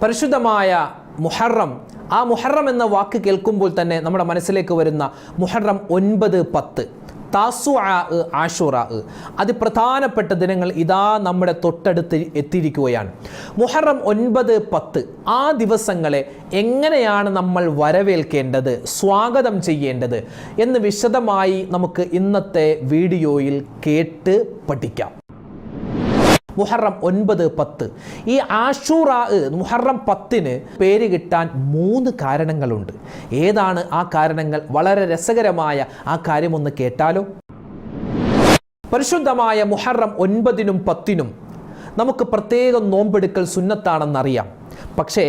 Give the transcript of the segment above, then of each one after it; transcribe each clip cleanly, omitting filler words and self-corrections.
പരിശുദ്ധമായ മുഹറം, ആ മുഹറം എന്ന വാക്ക് കേൾക്കുമ്പോൾ തന്നെ നമ്മുടെ മനസ്സിലേക്ക് വരുന്ന മുഹറം 9, 10, താസുആ, ആഷുറാ, അതിപ്രധാനപ്പെട്ട ദിനങ്ങൾ ഇതാ നമ്മുടെ തൊട്ടടുത്ത് എത്തിയിരിക്കുകയാണ്. മുഹറം 9, 10 ആ ദിവസങ്ങളെ എങ്ങനെയാണ് നമ്മൾ വരവേൽക്കേണ്ടത്, സ്വാഗതം ചെയ്യേണ്ടത് എന്ന് വിശദമായി നമുക്ക് ഇന്നത്തെ വീഡിയോയിൽ കേട്ട് പഠിക്കാം. മുഹറം 9, 10 ഈ ആഷൂറാ മുഹറം 10-ന് പേര് കിട്ടാൻ 3 കാരണങ്ങളുണ്ട്. ഏതാണ് ആ കാരണങ്ങൾ? വളരെ രസകരമായ ആ കാര്യം ഒന്ന് കേട്ടാലോ. പരിശുദ്ധമായ മുഹറം 9-നും 10-നും നമുക്ക് പ്രത്യേകം നോമ്പെടുക്കൽ സുന്നത്താണെന്നറിയാം. പക്ഷേ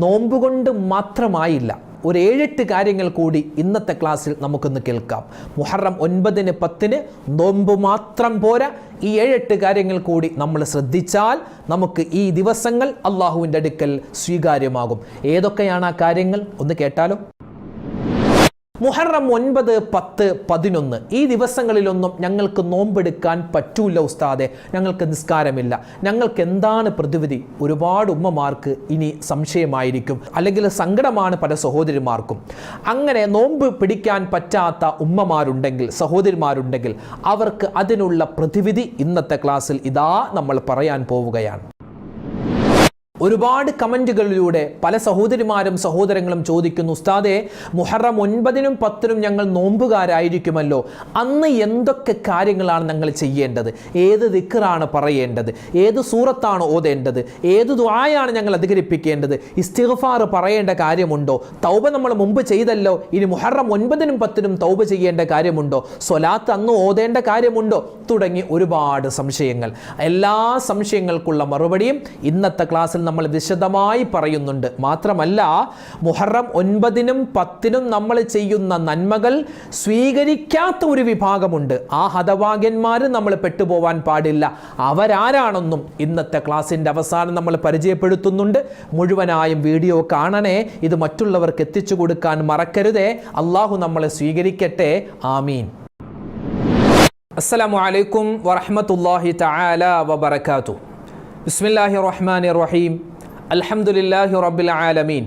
നോമ്പുകൊണ്ട് മാത്രമായില്ല, ഒരു 7-8 കാര്യങ്ങൾ കൂടി ഇന്നത്തെ ക്ലാസ്സിൽ നമുക്കൊന്ന് കേൾക്കാം. മുഹറം 9-ന് 10-ന് നോമ്പ് മാത്രം പോരാ, ഈ 7-8 കാര്യങ്ങൾ കൂടി നമ്മൾ ശ്രദ്ധിച്ചാൽ നമുക്ക് ഈ ദിവസങ്ങൾ അള്ളാഹുവിൻ്റെ അടുക്കൽ സ്വീകാര്യമാകും. ഏതൊക്കെയാണ് ആ കാര്യങ്ങൾ ഒന്ന് കേട്ടാലോ. മുഹറം 9, 10, 11 ഈ ദിവസങ്ങളിലൊന്നും ഞങ്ങൾക്ക് നോമ്പെടുക്കാൻ പറ്റൂല ഉസ്താദെ, ഞങ്ങൾക്ക് നിസ്കാരമില്ല, ഞങ്ങൾക്ക് എന്താണ് പ്രതിവിധി? ഒരുപാട് ഉമ്മമാർക്ക് ഇനി സംശയമായിരിക്കും, അല്ലെങ്കിൽ സങ്കടമാണ് പല സഹോദരിമാർക്കും. അങ്ങനെ നോമ്പ് പിടിക്കാൻ പറ്റാത്ത ഉമ്മമാരുണ്ടെങ്കിൽ, സഹോദരിമാരുണ്ടെങ്കിൽ അവർക്ക് അതിനുള്ള പ്രതിവിധി ഇന്നത്തെ ക്ലാസ്സിൽ ഇതാ നമ്മൾ പറയാൻ പോവുകയാണ്. ഒരുപാട് കമൻറ്റുകളിലൂടെ പല സഹോദരിമാരും സഹോദരങ്ങളും ചോദിക്കുന്നു, ഉസ്താദെ മുഹറം 9-നും 10-നും ഞങ്ങൾ നോമ്പുകാരായിരിക്കുമല്ലോ, അന്ന് എന്തൊക്കെ കാര്യങ്ങളാണ് ഞങ്ങൾ ചെയ്യേണ്ടത്? ഏത് ദിക്റാണ് പറയേണ്ടത്? ഏത് സൂറത്താണ് ഓതേണ്ടത്? ഏത് ദുആയാണ് ഞങ്ങൾ അധികരിപ്പിക്കേണ്ടത്? ഇസ്തിഗ്ഫാർ പറയേണ്ട കാര്യമുണ്ടോ? തൗബ നമ്മൾ മുമ്പ് ചെയ്തല്ലോ, ഇനി മുഹറം 9-നും 10-നും തൗബ ചെയ്യേണ്ട കാര്യമുണ്ടോ? സ്വലാത്ത് അന്ന് ഓതേണ്ട കാര്യമുണ്ടോ? തുടങ്ങി ഒരുപാട് സംശയങ്ങൾ. എല്ലാ സംശയങ്ങൾക്കുള്ള മറുപടിയും ഇന്നത്തെ ക്ലാസ്സിൽ നമ്മൾ വിശദമായി പറയുന്നുണ്ട്. മാത്രമല്ല മുഹറം 9-നും 10-നും നമ്മൾ ചെയ്യുന്ന നന്മകൾ സ്വീകരിക്കാത്ത ഒരു വിഭാഗമുണ്ട്. ആ ഹതഭാഗ്യന്മാർ നമ്മൾ പെട്ടുപോവാൻ പാടില്ല. അവരാരാണെന്നും ഇന്നത്തെ ക്ലാസ്സിൻ്റെ അവസാനം നമ്മൾ പരിചയപ്പെടുത്തുന്നുണ്ട്. മുഴുവനായും വീഡിയോ കാണണേ, ഇത് മറ്റുള്ളവർക്ക് എത്തിച്ചു കൊടുക്കാൻ മറക്കരുതേ. അള്ളാഹു നമ്മളെ സ്വീകരിക്കട്ടെ. ആമീൻ. അസ്സലാമു അലൈക്കും വറഹ്മത്തുള്ളാഹി തആല വബറകാതുഹു. ബിസ്മില്ലാഹിർ റഹ്മാനിർ റഹീം. അൽഹംദുലില്ലാഹി റബ്ബിൽ ആലമീൻ.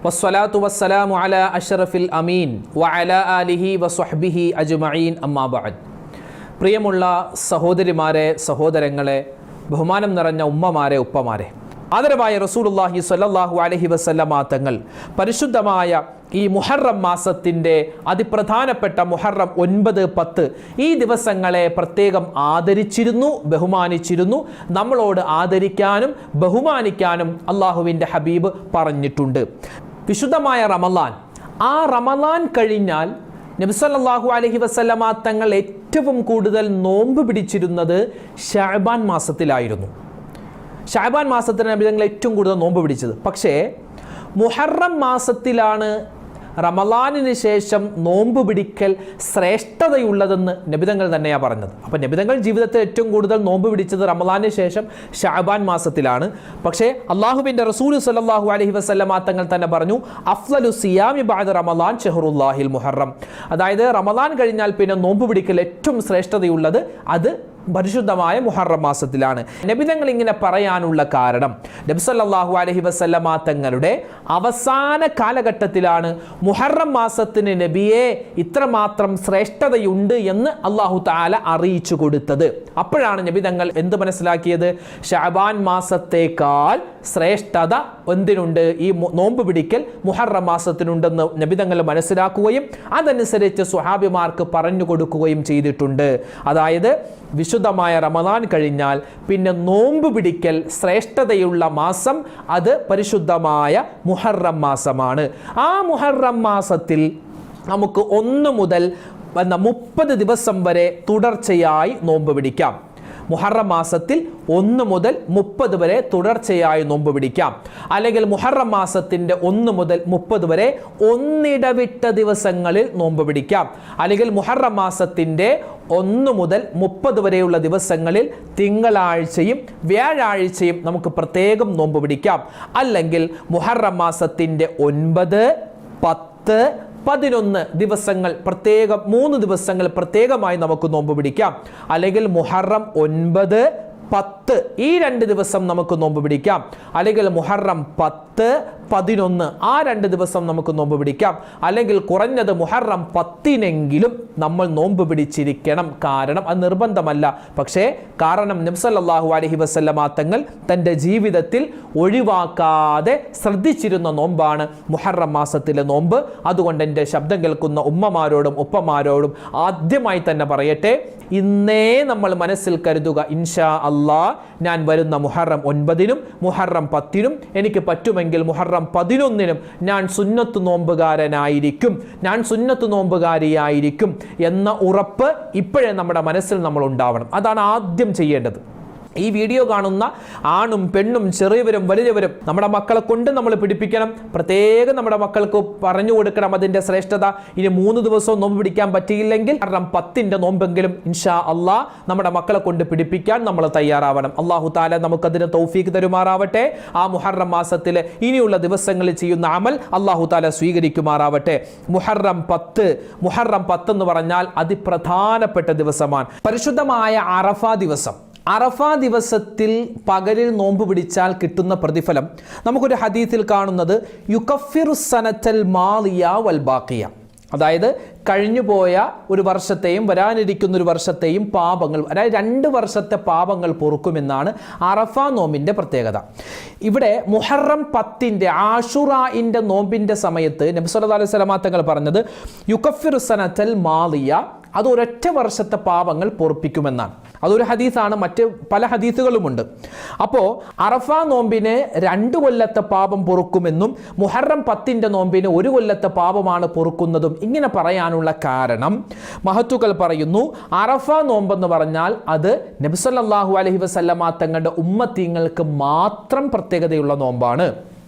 വസ്സലാത്തു വസ്സലാമു അലാ അഷ്റഫിൽ അമീൻ വഅലാ ആലിഹി വസ്വഹ്ബിഹി അജ്മഈൻ. അമ്മാ ബഅദ്. പ്രിയമുള്ള സഹോദരിമാരെ, സഹോദരങ്ങളെ, ബഹുമാനം നിറഞ്ഞ ഉമ്മമാരെ, ഉപ്പമാരെ, ആദരവായ റസൂലുള്ളാഹി സ്വല്ലല്ലാഹു അലൈഹി വസല്ലമ തങ്ങൾ പരിശുദ്ധമായ ഈ മുഹറം മാസത്തിൻ്റെ അതിപ്രധാനപ്പെട്ട മുഹറം 9, 10 ഈ ദിവസങ്ങളെ പ്രത്യേകം ആദരിച്ചിരുന്നു, ബഹുമാനിച്ചിരുന്നു. നമ്മളോട് ആദരിക്കാനും ബഹുമാനിക്കാനും അള്ളാഹുവിൻ്റെ ഹബീബ് പറഞ്ഞിട്ടുണ്ട്. വിശുദ്ധമായ റമളാൻ, ആ റമളാൻ കഴിഞ്ഞാൽ നബി സല്ലല്ലാഹു അലൈഹി വസല്ലമ തങ്ങൾ ഏറ്റവും കൂടുതൽ നോമ്പ് പിടിച്ചിരുന്നത് ശഅബാൻ മാസത്തിലായിരുന്നു. ശഅബാൻ മാസത്തിലാണ് നബി തങ്ങൾ ഏറ്റവും കൂടുതൽ നോമ്പ് പിടിച്ചത്. പക്ഷേ മുഹറം മാസത്തിലാണ് റമളാനിന് ശേഷം നോമ്പ് പിടിക്കൽ ശ്രേഷ്ഠതയുള്ളതെന്ന് നബിതങ്ങൾ തന്നെയാണ് പറഞ്ഞത്. അപ്പോൾ നബിതങ്ങൾ ജീവിതത്തിൽ ഏറ്റവും കൂടുതൽ നോമ്പ് പിടിച്ചത് റമളാനിന് ശേഷം ശഅബാൻ മാസത്തിലാണ്. പക്ഷേ അള്ളാഹുവിൻ്റെ റസൂൽ സ്വല്ലല്ലാഹു അലൈഹി വസല്ലമ തങ്ങൾ തന്നെ പറഞ്ഞു, അഫ്ളലു സിയാമി ബഅദ റമളാൻ ഷഹ്റുല്ലാഹിൽ മുഹറം. അതായത് റമളാൻ കഴിഞ്ഞാൽ പിന്നെ നോമ്പ് പിടിക്കൽ ഏറ്റവും ശ്രേഷ്ഠതയുള്ളത് അത് പരിശുദ്ധമായ മുഹറം മാസത്തിലാണ്. നബി തങ്ങൾ ഇങ്ങനെ പറയാനുള്ള കാരണം, നബി സല്ലല്ലാഹു അലൈഹി വസല്ലമ തങ്ങളുടെ അവസാന കാലഘട്ടത്തിലാണ് മുഹറം മാസത്തിന് നബിയെ ഇത്രമാത്രം ശ്രേഷ്ഠതയുണ്ട് എന്ന് അല്ലാഹു തആല അറിയിച്ചു കൊടുത്തത്. അപ്പോഴാണ് നബി തങ്ങൾ എന്ത് മനസ്സിലാക്കിയത്? ശഅബാൻ മാസത്തേക്കാൾ ശ്രേഷ്ഠത എന്തിനുണ്ട്? ഈ നോമ്പ് പിടിക്കൽ മുഹറം മാസത്തിനുണ്ടെന്ന് നബി തങ്ങൾ മനസ്സിലാക്കുകയും അതനുസരിച്ച് സ്വഹാബിമാർക്ക് പറഞ്ഞു കൊടുക്കുകയും ചെയ്തിട്ടുണ്ട്. അതായത് വിശുദ്ധമായ റമളാൻ കഴിഞ്ഞാൽ പിന്നെ നോമ്പ് പിടിക്കൽ ശ്രേഷ്ഠതയുള്ള മാസം അത് പരിശുദ്ധമായ മുഹറം മാസമാണ്. ആ മുഹറം മാസത്തിൽ നമുക്ക് 1 മുതൽ 30 ദിവസം വരെ തുടർച്ചയായി നോമ്പ് പിടിക്കാം. മുഹറം മാസത്തിൽ 1 മുതൽ 30 വരെ തുടർച്ചയായി നോമ്പ് പിടിക്കാം. അല്ലെങ്കിൽ മുഹറം മാസത്തിൻ്റെ 1 മുതൽ 30 വരെ ഒന്നിടവിട്ട ദിവസങ്ങളിൽ നോമ്പ് പിടിക്കാം. അല്ലെങ്കിൽ മുഹറം മാസത്തിൻ്റെ 1 മുതൽ 30 വരെയുള്ള ദിവസങ്ങളിൽ തിങ്കളാഴ്ചയും വ്യാഴാഴ്ചയും നമുക്ക് പ്രത്യേകം നോമ്പ് പിടിക്കാം. അല്ലെങ്കിൽ മുഹറം മാസത്തിൻ്റെ 9, 10, 11 ദിവസങ്ങൾ പ്രത്യേകം 3 ദിവസങ്ങൾ പ്രത്യേകമായി നമുക്ക് നോമ്പ് പിടിക്കാം. അല്ലെങ്കിൽ മുഹറം 9, 10 ഈ 2 ദിവസം നമുക്ക് നോമ്പ് പിടിക്കാം, അല്ലെങ്കിൽ മുഹറം 10, 11 ആ 2 ദിവസം നമുക്ക് നോമ്പ് പിടിക്കാം, അല്ലെങ്കിൽ കുറഞ്ഞത് മുഹറം 10-നെങ്കിലും നമ്മൾ നോമ്പ് പിടിച്ചിരിക്കണം. കാരണം അത് നിർബന്ധമല്ല, പക്ഷേ കാരണം നബി സല്ലല്ലാഹു അലൈഹി വസല്ലമ തങ്ങൾ തൻ്റെ ജീവിതത്തിൽ ഒഴിവാക്കാതെ ശ്രദ്ധിച്ചിരുന്ന നോമ്പാണ് മുഹറം മാസത്തിലെ നോമ്പ്. അതുകൊണ്ട് എൻ്റെ ശബ്ദം കേൾക്കുന്ന ഉമ്മമാരോടും ഉപ്പമാരോടും ആദ്യമായി തന്നെ പറയട്ടെ, ഇന്നേ നമ്മൾ മനസ്സിൽ കരുതുക, ഇൻഷാ അല്ലാഹ് ഞാൻ വരുന്ന മുഹറം 9-നും മുഹറം 10-നും എനിക്ക് പറ്റുമെങ്കിൽ മുഹറം 11-നും ഞാൻ സുന്നത്ത് നോമ്പുകാരനായിരിക്കും, ഞാൻ സുന്നത്ത് നോമ്പുകാരിയായിരിക്കും എന്ന ഉറപ്പ് ഇപ്പോഴേ നമ്മുടെ മനസ്സിൽ നമ്മൾ ഉണ്ടാവണം. അതാണ് ആദ്യം ചെയ്യേണ്ടത്. ഈ വീഡിയോ കാണുന്ന ആണും പെണ്ണും ചെറിയവരും വലിയവരും നമ്മുടെ മക്കളെ കൊണ്ട് നമ്മൾ പിടിപ്പിക്കണം. പ്രത്യേകം നമ്മുടെ മക്കൾക്ക് പറഞ്ഞു കൊടുക്കണം അതിൻ്റെ ശ്രേഷ്ഠത. ഇനി 3 ദിവസവും നോമ്പ് പിടിക്കാൻ പറ്റിയില്ലെങ്കിൽ മുഹറം 10-ന്റെ നോമ്പെങ്കിലും ഇൻഷാ അല്ലാഹ് നമ്മുടെ മക്കളെ കൊണ്ട് പിടിപ്പിക്കാൻ നമ്മൾ തയ്യാറാവണം. അല്ലാഹു തആല നമുക്കതിന് തൗഫീഖ് തരുമാറാവട്ടെ. ആ മുഹറം മാസത്തിലെ ഇനിയുള്ള ദിവസങ്ങളിൽ ചെയ്യുന്ന അമൽ അല്ലാഹു തആല സ്വീകരിക്കുമാറാവട്ടെ. മുഹറം 10 എന്ന് പറഞ്ഞാൽ അതിപ്രധാനപ്പെട്ട ദിവസമാണ്, പരിശുദ്ധമായ അറഫ ദിവസം. അറഫ ദിവസത്തിൽ പകലിൽ നോമ്പ് പിടിച്ചാൽ കിട്ടുന്ന പ്രതിഫലം നമുക്കൊരു ഹദീസിൽ കാണുന്നത് യുകഫിറു സനത്തൽ മാലിയ വൽ ബാഖിയ, അതായത് കഴിഞ്ഞുപോയ ഒരു വർഷത്തെയും വരാനിരിക്കുന്ന ഒരു വർഷത്തെയും പാപങ്ങൾ, അതായത് 2 വർഷത്തെ പാപങ്ങൾ പൊറുക്കുമെന്നാണ് അറഫ നോമ്പിൻ്റെ പ്രത്യേകത. ഇവിടെ മുഹറം 10-ന്റെ ആഷുറാഇൻ്റെ നോമ്പിൻ്റെ സമയത്ത് നബി സല്ലല്ലാഹു അലൈഹി വസല്ലം തങ്ങൾ പറഞ്ഞത് യുകഫിറു സനത്തൽ മാലിയ, അത് ഒരൊറ്റ വർഷത്തെ പാപങ്ങൾ പൊറുപ്പിക്കുമെന്നാണ്. അതൊരു ഹദീസാണ്, മറ്റ് പല ഹദീസുകളുമുണ്ട്. അപ്പോൾ അറഫ നോമ്പിന് 2 കൊല്ലത്തെ പാപം പൊറുക്കുമെന്നും മുഹറം 10-ന്റെ നോമ്പിന് 1 കൊല്ലത്തെ പാപമാണ് പൊറുക്കുന്നതും ഇങ്ങനെ പറയാനുള്ള കാരണം മഹത്തുക്കൾ പറയുന്നു, അറഫ നോമ്പെന്ന് പറഞ്ഞാൽ അത് നബി സല്ലല്ലാഹു അലൈഹി വസല്ലമ തങ്ങളുടെ ഉമ്മത്തീങ്ങൾക്ക് മാത്രം പ്രത്യേകതയുള്ള നോമ്പാണ്.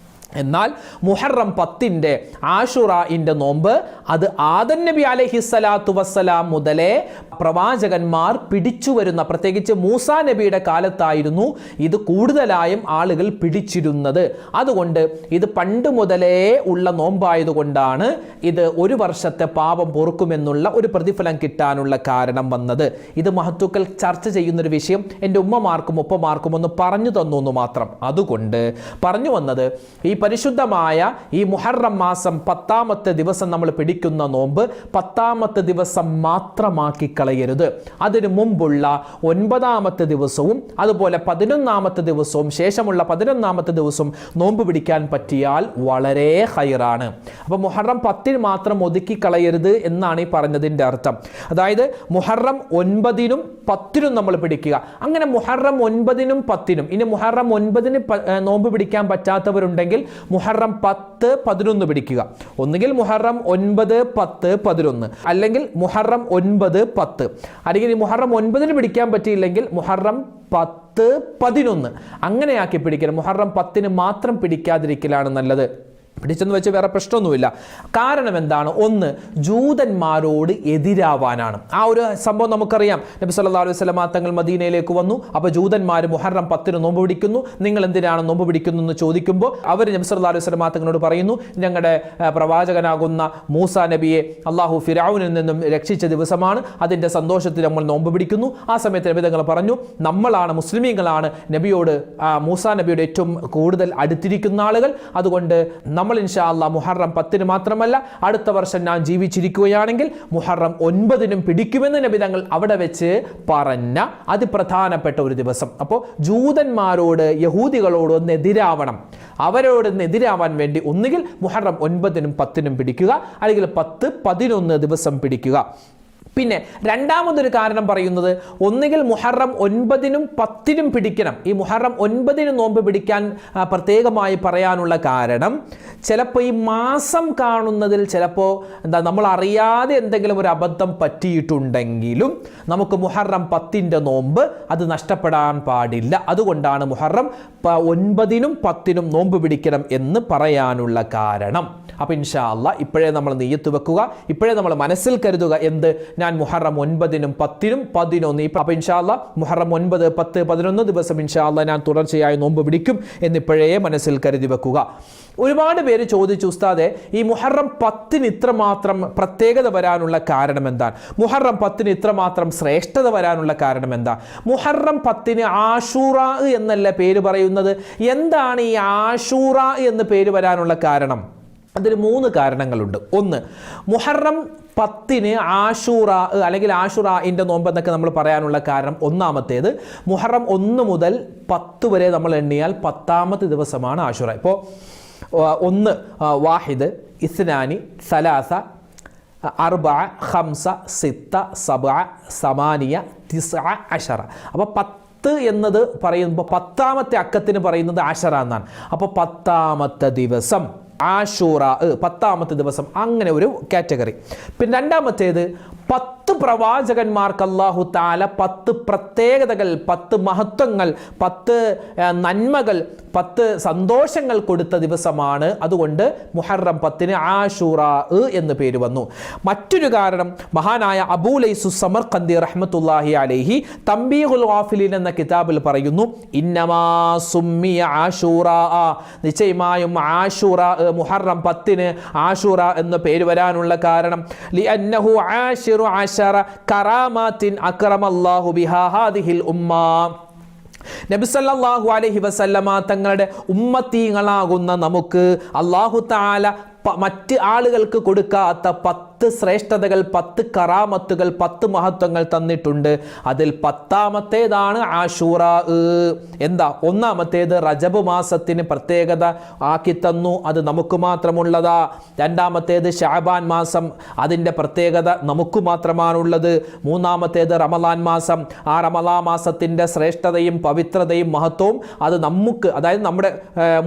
എന്നാൽ മുഹറം 10-ന്റെ ആഷുറാഇൻ്റെ നോമ്പ് അത് ആദം നബി അലൈഹിസ്സലാത്തു വസ്സലാം മുതലേ പ്രവാചകന്മാർ പിടിച്ചു വരുന്ന, പ്രത്യേകിച്ച് മൂസാ നബിയുടെ കാലത്തായിരുന്നു ഇത് കൂടുതലായും ആളുകൾ പിടിച്ചിരുന്നത്. അതുകൊണ്ട് ഇത് പണ്ട് മുതലേ ഉള്ള നോമ്പായതുകൊണ്ടാണ് ഇത് 1 വർഷത്തെ പാപം പൊറുക്കുമെന്നുള്ള ഒരു പ്രതിഫലം കിട്ടാനുള്ള കാരണം വന്നത്. ഇത് മഹത്തുക്കൾ ചർച്ച ചെയ്യുന്നൊരു വിഷയം എൻ്റെ ഉമ്മമാർക്കും ഉപ്പമാർക്കും ഒന്ന് പറഞ്ഞു തന്നു എന്ന് മാത്രം. അതുകൊണ്ട് പറഞ്ഞു വന്നത്, ഈ പരിശുദ്ധമായ ഈ മുഹറം മാസം 10-ാമത്തെ ദിവസം നമ്മൾ പിടിക്കുന്ന നോമ്പ് 10-ാമത്തെ ദിവസം മാത്രമാക്കി കളയരുത്. അതിനു മുമ്പുള്ള 9-ാമത്തെ ദിവസവും അതുപോലെ 11-ാമത്തെ ദിവസവും ശേഷമുള്ള 11-ാമത്തെ ദിവസവും നോമ്പ് പിടിക്കാൻ പറ്റിയാൽ വളരെ ഹൈറാണ്. അപ്പോൾ മുഹറം 10-ന് മാത്രം ഒതുക്കി കളയരുത് എന്നാണ് ഈ പറഞ്ഞതിൻ്റെ അർത്ഥം. അതായത് മുഹറം 9-നും 10-നും നമ്മൾ പിടിക്കുക. അങ്ങനെ മുഹറം 9-നും 10-നും, ഇനി മുഹറം 9-ന് നോമ്പ് പിടിക്കാൻ പറ്റാത്തവരുണ്ടെങ്കിൽ മുഹറം 10, 11 പിടിക്കുക. ഒന്നുകിൽ മുഹറം 9, 10, 11, അല്ലെങ്കിൽ മുഹറം 9, 10, അല്ലെങ്കിൽ മുഹറം 9-ന് പിടിക്കാൻ പറ്റിയില്ലെങ്കിൽ മുഹറം 10, 11 അങ്ങനെയാക്കി പിടിക്കണം. മുഹറം 10-ന് മാത്രം പിടിക്കാതിരിക്കലാണ് നല്ലത്. പിടിച്ചെന്ന് വെച്ച് വേറെ പ്രശ്നമൊന്നുമില്ല. കാരണം എന്താണ്? ഒന്ന്, ജൂതന്മാരോട് എതിരാവാനാണ്. ആ ഒരു സംഭവം നമുക്കറിയാം. നബി സല്ലല്ലാഹു അലൈഹി വസല്ലം തങ്ങൾ മദീനയിലേക്ക് വന്നു. അപ്പോൾ ജൂതന്മാർ മുഹറം 10-ന് നോമ്പ് പിടിക്കുന്നു, നിങ്ങൾ എന്തിനാണ് നോമ്പ് പിടിക്കുന്നു എന്ന് ചോദിക്കുമ്പോൾ അവർ നബി സല്ലല്ലാഹു അലൈഹി വസല്ലം തങ്ങളോട് പറയുന്നു, ഞങ്ങളുടെ പ്രവാചകനാകുന്ന മൂസാ നബിയെ അള്ളാഹു ഫിർഔനിൽ നിന്നും രക്ഷിച്ച ദിവസമാണ്, അതിൻ്റെ സന്തോഷത്തിൽ നമ്മൾ നോമ്പ് പിടിക്കുന്നു. ആ സമയത്ത് നബി തങ്ങൾ പറഞ്ഞു, നമ്മളാണ് മുസ്ലിമീങ്ങളാണ് നബിയോട്, മൂസാ നബിയുടെ ഏറ്റവും കൂടുതൽ അടുത്തിരിക്കുന്ന ആളുകൾ. അതുകൊണ്ട് നമ്മൾ ഇൻഷാ അല്ലാഹ് മുഹറം 10-ന് മാത്രമല്ല അടുത്ത വർഷം ഞാൻ ജീവിച്ചിരിക്കുകയാണെങ്കിൽ മുഹറം 9-നും പിടിക്കുമെന്ന് നബി തങ്ങൾ അവിടെ വെച്ച് പറഞ്ഞ അതിപ്രധാനപ്പെട്ട ഒരു ദിവസം. അപ്പോൾ ജൂതന്മാരോട്, യഹൂദികളോട് ഒന്ന് എതിരാവണം. അവരോട് എതിരാവാൻ വേണ്ടി ഒന്നുകിൽ മുഹറം 9-നും 10-നും പിടിക്കുക, അല്ലെങ്കിൽ 10, 11 ദിവസം പിടിക്കുക. പിന്നെ രണ്ടാമതൊരു കാരണം പറയുന്നത്, ഒന്നുകിൽ മുഹറം 9-നും 10-നും പിടിക്കണം. ഈ മുഹറം 9-ന് നോമ്പ് പിടിക്കാൻ പ്രത്യേകമായി പറയാനുള്ള കാരണം, ചിലപ്പോൾ ഈ മാസം കാണുന്നതിൽ ചിലപ്പോൾ നമ്മൾ അറിയാതെ എന്തെങ്കിലും ഒരു അബദ്ധം പറ്റിയിട്ടുണ്ടെങ്കിലും നമുക്ക് മുഹറം 10-ന്റെ നോമ്പ് അത് നഷ്ടപ്പെടാൻ പാടില്ല. അതുകൊണ്ടാണ് മുഹറം 9-നും 10-നും നോമ്പ് പിടിക്കണം എന്ന് പറയാനുള്ള കാരണം. അപ്പോൾ ഇൻഷാ അല്ലാഹ് ഇപ്പോഴേ നമ്മൾ നിയ്യത്ത് വെക്കുക, ഇപ്പോഴേ നമ്മൾ മനസ്സിൽ കരുതുക, എന്ത്, ഞാൻ മുഹറം 9-നും 10-നും 11. അപ്പോൾ ഇൻഷാ അല്ലാഹ് മുഹറം 9, 10, 11 ദിവസം ഇൻഷാ അല്ലാഹ് ഞാൻ തുടർച്ചയായി നോമ്പ് പിടിക്കും എന്നിപ്പോഴേ മനസ്സിൽ കരുതി വെക്കുക. ഒരുപാട് പേര് ചോദിച്ചു, ഉസ്താദെ ഈ മുഹറം 10 ഇത്രമാത്രം പ്രത്യേകത വരാനുള്ള കാരണം എന്താണ്? മുഹറം 10 ഇത്രമാത്രം ശ്രേഷ്ഠത വരാനുള്ള കാരണം എന്താ? മുഹറം 10 ആഷൂറ എന്നല്ല പേര് പറയുന്നത്. എന്താണ് ഈ ആഷൂറ എന്ന് പേര് വരാനുള്ള കാരണം? അതിന് 3 കാരണങ്ങളുണ്ട്. ഒന്ന്, മുഹറം 10 ആഷൂറ അല്ലെങ്കിൽ ആഷുറാഇൻ്റെ നോമ്പ് എന്നൊക്കെ നമ്മൾ പറയാനുള്ള കാരണം, ഒന്നാമത്തേത് മുഹറം 1 മുതൽ 10 വരെ നമ്മൾ എണ്ണിയാൽ 10ാമത്തെ ദിവസമാണ് ആഷുറ. ഇപ്പോൾ 1 വാഹിദ്, ഇസ്നാനി, സലാസ, 4, 5, 6, 7, 8, 9, 10. അപ്പോൾ 10 എന്നത് പറയുമ്പോൾ 10ാമത്തെ അക്കത്തിന് പറയുന്നത് ആഷറ എന്നാണ്. അപ്പോൾ 10ാമത്തെ ദിവസം ആഷൂറ, 10ാമത്തെ ദിവസം, അങ്ങനെ ഒരു കാറ്റഗറി. പിന്നെ രണ്ടാമത്തേത് 10 പ്രവാചകന്മാർക്ക് അല്ലാഹു തആല 10 പ്രത്യേകതകൾ, 10 മഹത്വങ്ങൾ, 10 നന്മകൾ, 10 സന്തോഷങ്ങൾ കൊടുത്ത ദിവസമാണ്. അതുകൊണ്ട് മുഹറം 10 ആഷൂറ എന്ന് പേര് വന്നു. മറ്റൊരു കാരണം, മഹാനായ അബൂ ലൈസു സമർഖന്ദി റഹ്മത്തുള്ളാഹി അലൈഹി തംബീഹുൽ ഗാഫിലീൻ എന്ന കിതാബിൽ പറയുന്നു, ഇന്നമാ സുമ്മിയ ആഷൂറ, നിശ്ചയമായും ആഷൂറ, മുഹറം 10 ആഷൂറ എന്ന പേര് വരാനുള്ള കാരണം, ലിഅന്നഹു ആശിറു അശറ കറാമാത്തിൻ അക്രമല്ലാഹു ബിഹാ ഹാദിഹിൽ ഉമ്മ. നബി സല്ലല്ലാഹു അലൈഹി വസല്ലമ തങ്ങളുടെ ഉമ്മത്തീങ്ങളാകുന്ന നമുക്ക് അല്ലാഹു തആല മറ്റ് ആളുകൾക്ക് കൊടുക്കാത്ത 10 ശ്രേഷ്ഠതകൾ, 10 കറാമത്തുകൾ, 10 മഹത്വങ്ങൾ തന്നിട്ടുണ്ട്. അതിൽ 10ാമത്തേതാണ് ആഷൂറ. എന്താ? ഒന്നാമത്തേത് റജബ് മാസത്തിന് പ്രത്യേകത ആക്കി തന്നു, അത് നമുക്ക് മാത്രമുള്ളതാ. രണ്ടാമത്തേത് ശഅബാൻ മാസം, അതിൻ്റെ പ്രത്യേകത നമുക്ക് മാത്രമാണുള്ളത്. മൂന്നാമത്തേത് റമളാൻ മാസം, ആ റമളാൻ മാസത്തിൻ്റെ ശ്രേഷ്ഠതയും പവിത്രതയും മഹത്വവും അത് നമുക്ക്, അതായത് നമ്മുടെ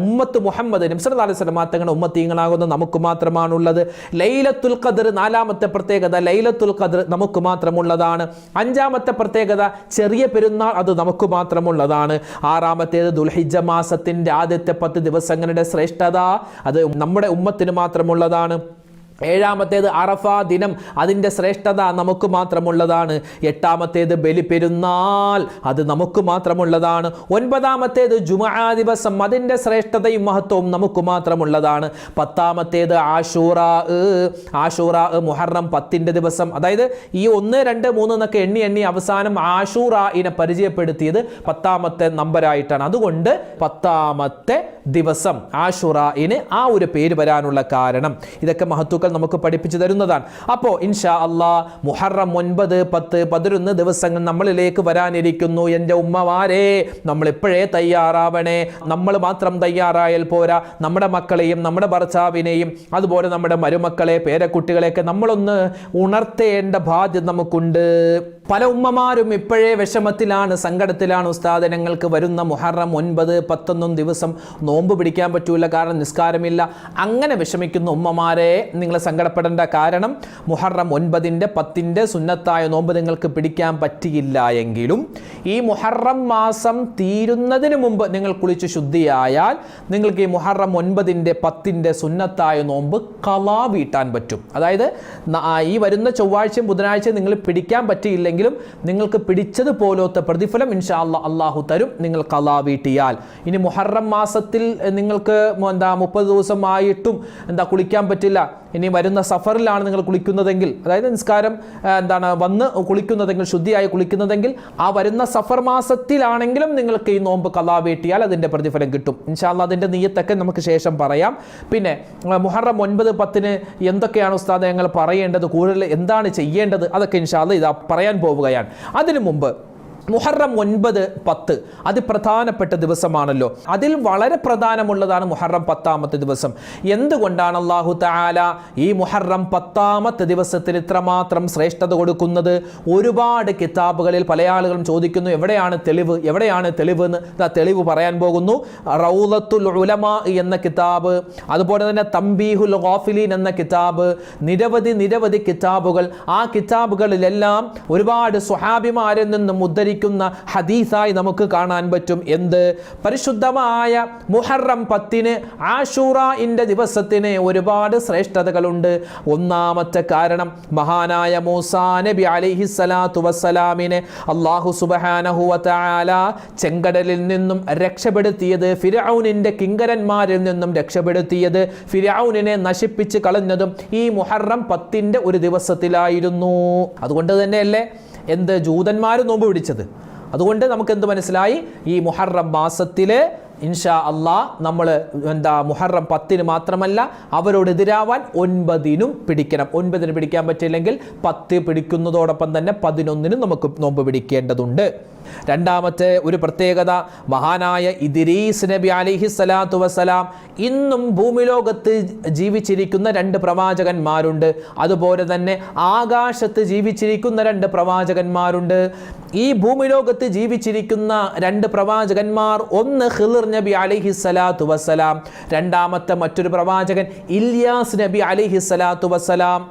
ഉമ്മത്ത് മുഹമ്മദ് നബി സല്ലല്ലാഹു അലൈഹി വസല്ലം തങ്ങളുടെ ഉമ്മത്തീങ്ങളാകുന്ന നമുക്ക് മാത്രമാണുള്ളത്. ലൈലത്തുൽ ഖദ്ർ, 4ാമത്തെ പ്രത്യേകത ലൈലത്തുൽ ഖദ്ർ നമുക്ക് മാത്രമുള്ളതാണ്. 5ാമത്തെ പ്രത്യേകത ചെറിയ പെരുന്നാൾ, അത് നമുക്ക് മാത്രമുള്ളതാണ്. 6ാമത്തേത് ദുൽഹിജ്ജ മാസത്തിൻ്റെ ആദ്യത്തെ 10 ദിവസങ്ങളുടെ ശ്രേഷ്ഠത, അത് നമ്മുടെ ഉമ്മത്തിന് മാത്രമുള്ളതാണ്. 7ാമത്തേത് അറഫ ദിനം, അതിൻ്റെ ശ്രേഷ്ഠത നമുക്ക് മാത്രമുള്ളതാണ്. 8ാമത്തേത് ബലി പെരുന്നാൾ, അത് നമുക്ക് മാത്രമുള്ളതാണ്. 9ാമത്തേത് ജുമുഅ ദിവസം, അതിൻ്റെ ശ്രേഷ്ഠതയും മഹത്വവും നമുക്ക് മാത്രമുള്ളതാണ്. 10ാമത്തേത് ആഷൂറ, ആഷൂറ മുഹറം 10 ദിവസം. അതായത് ഈ 1, 2, 3 എന്നൊക്കെ എണ്ണി അവസാനം ആഷൂറയിനെ പരിചയപ്പെടുത്തിയത് 10ാമത്തെ നമ്പറായിട്ടാണ്. അതുകൊണ്ട് 10ാമത്തെ ദിവസം ആഷൂറയിന് ആ ഒരു പേര് വരാനുള്ള കാരണം ഇതൊക്കെ മഹത്വങ്ങൾ നമുക്ക് പഠിപ്പിച്ചു തരുന്നതാണ്. അപ്പോൾ ഇൻഷാ അല്ലാഹ് മുഹറം 9, 10, 11 ദിവസങ്ങൾ നമ്മളിലേക്ക് വരാനിരിക്കുന്നു. എൻ്റെ ഉമ്മമാരെ, നമ്മൾ ഇപ്പോഴേ തയ്യാറാവണേ. നമ്മൾ മാത്രം തയ്യാറായാൽ പോരാ, നമ്മുടെ മക്കളെയും നമ്മുടെ ഭർത്താവിനെയും അതുപോലെ നമ്മുടെ മരുമക്കളെ, പേരക്കുട്ടികളെയൊക്കെ നമ്മളൊന്ന് ഉണർത്തേണ്ട ബാധ്യത നമുക്കുണ്ട്. പല ഉമ്മമാരും ഇപ്പോഴേ വിഷമത്തിലാണ്, സങ്കടത്തിലാണ്. ഉസ്താദ്, ഞങ്ങൾക്ക് വരുന്ന മുഹറം 9, 10 ദിവസം നോമ്പ് പിടിക്കാൻ പറ്റൂല, കാരണം നിസ്കാരമില്ല. അങ്ങനെ വിഷമിക്കുന്ന ഉമ്മമാരെ, നിങ്ങൾ സങ്കടപ്പെടേണ്ട. കാരണം മുഹറം 9, 10 സുന്നത്തായ നോമ്പ് നിങ്ങൾക്ക് പിടിക്കാൻ പറ്റിയില്ല എങ്കിലും ഈ മുഹറം മാസം തീരുന്നതിന് മുമ്പ് നിങ്ങൾ കുളിച്ച് ശുദ്ധിയായാൽ നിങ്ങൾക്ക് ഈ മുഹറം 9, 10 സുന്നത്തായ നോമ്പ് ഖളാ വീട്ടാൻ പറ്റും. അതായത് ഈ വരുന്ന ചൊവ്വാഴ്ചയും ബുധനാഴ്ചയും നിങ്ങൾ പിടിക്കാൻ പറ്റിയില്ലെങ്കിൽ നിങ്ങൾക്ക് പിടിച്ചതുപോലത്തെ പ്രതിഫലം ഇൻഷാ അല്ലാഹ് അല്ലാഹു തരും, നിങ്ങൾ ഖളാ വീട്ടിയാൽ. ഇനി മുഹറം മാസത്തിൽ നിങ്ങൾക്ക് 30 ദിവസമായിട്ടും കുളിക്കാൻ പറ്റില്ല, ഇനി വരുന്ന സഫറിലാണ് നിങ്ങൾ കുളിക്കുന്നതെങ്കിൽ, അതായത് നിസ്കാരം വന്ന് കുളിക്കുന്നതെങ്കിൽ, ശുദ്ധിയായി കുളിക്കുന്നതെങ്കിൽ, ആ വരുന്ന സഫർ മാസത്തിലാണെങ്കിലും നിങ്ങൾക്ക് ഈ നോമ്പ് ഖളാ വീട്ടിയാൽ അതിൻ്റെ പ്രതിഫലം കിട്ടും ഇൻഷാ അല്ലാഹ്. അതിൻ്റെ നിയ്യത്തൊക്കെ നമുക്ക് ശേഷം പറയാം. പിന്നെ മുഹറം 9, 10 എന്തൊക്കെയാണ് ഉസ്താദ് ഞങ്ങൾ പറയേണ്ടത്, കൂടുതൽ എന്താണ് ചെയ്യേണ്ടത്, അതൊക്കെ ഇൻഷാ അല്ലാഹ് ഇതാ പറയാൻ പോവുകയാണ്. അതിനു മുമ്പ് മുഹറം 9, 10 അതിപ്രധാനപ്പെട്ട ദിവസമാണല്ലോ. അതിൽ വളരെ പ്രധാനമുള്ളതാണ് മുഹറം 10ാമത്തെ ദിവസം. എന്തുകൊണ്ടാണ് അല്ലാഹു തആല ഈ മുഹറം 10ാമത്തെ ദിവസത്തിന് ഇത്രമാത്രം ശ്രേഷ്ഠത കൊടുക്കുന്നത്? ഒരുപാട് കിതാബുകളിൽ പല ആളുകളും ചോദിക്കുന്നു, എവിടെയാണ് തെളിവ്, എവിടെയാണ് തെളിവ് എന്ന്. തെളിവ് പറയാൻ പോകുന്നു. റൗളത്തുൽ ഉലമാ എന്ന കിതാബ്, അതുപോലെ തന്നെ തംബീഹുൽ ഗാഫിലീൻ എന്ന കിതാബ്, നിരവധി കിതാബുകൾ. ആ കിതാബുകളിലെല്ലാം ഒരുപാട് സ്വഹാബിമാരിൽ നിന്നും ഉദ്ധരിക്കപ്പെട്ട ഉദ്ധരിക്കുന്ന ഹദീസായി നമുക്ക് കാണാൻ പറ്റും. എന്ത്? പരിശുദ്ധമായ മുഹറം 10 ആശൂറയുടെ ദിവസത്തിന് ഒരുപാട് ശ്രേഷ്ഠതകളുണ്ട്. ഒന്നാമത്തെ കാരണം മഹാനായ മൂസാ നബി അലൈഹിസ്സലാത്തു വസ്സലാമിനെ അല്ലാഹു സുബ്ഹാനഹു വ തആല ചെങ്കടലിൽ നിന്നും രക്ഷപ്പെടുത്തിയത്, ഫിർഔനിന്റെ കിങ്കരന്മാരിൽ നിന്നും രക്ഷപ്പെടുത്തിയത്, ഫിർഔനിനെ നശിപ്പിച്ച് കളഞ്ഞതും ഈ മുഹറം 10 ഒരു ദിവസത്തിലായിരുന്നു. അതുകൊണ്ട് തന്നെയല്ലേ എന്ത് ജൂതന്മാർ നോമ്പ് പിടിച്ചത്. അതുകൊണ്ട് നമുക്ക് എന്ത് മനസ്സിലായി? ഈ മുഹറം മാസത്തിൽ ഇൻഷാ അള്ളാഹ് നമ്മൾ മുഹറം 10 മാത്രമല്ല അവരോടെതിരാവാൻ 9 പിടിക്കണം. 9 പിടിക്കാൻ പറ്റില്ലെങ്കിൽ 10 പിടിക്കുന്നതോടൊപ്പം തന്നെ 11 നമുക്ക് നോമ്പ് പിടിക്കേണ്ടതുണ്ട്. രണ്ടാമത്തെ ഒരു പ്രത്യേകത, മഹാനായ ഇദ്രീസ് നബി അലൈഹിസ്സലാത്തു വസ്സലാം ഇന്നും ഭൂമിലോകത്ത് ജീവിച്ചിരിക്കുന്ന 2 പ്രവാചകന്മാരുണ്ട്. അതുപോലെ തന്നെ ആകാശത്ത് ജീവിച്ചിരിക്കുന്ന 2 പ്രവാചകന്മാരുണ്ട്. ഈ ഭൂമിലോകത്ത് ജീവിച്ചിരിക്കുന്ന 2 പ്രവാചകന്മാർ, ഒന്ന് ഖിളിർ നബി അലൈഹിസ്സലാത്തു വസ്സലാം, രണ്ടാമത്തെ മറ്റൊരു പ്രവാചകൻ ഇല്യാസ് നബി അലൈഹിസ്സലാത്തു വസ്സലാം.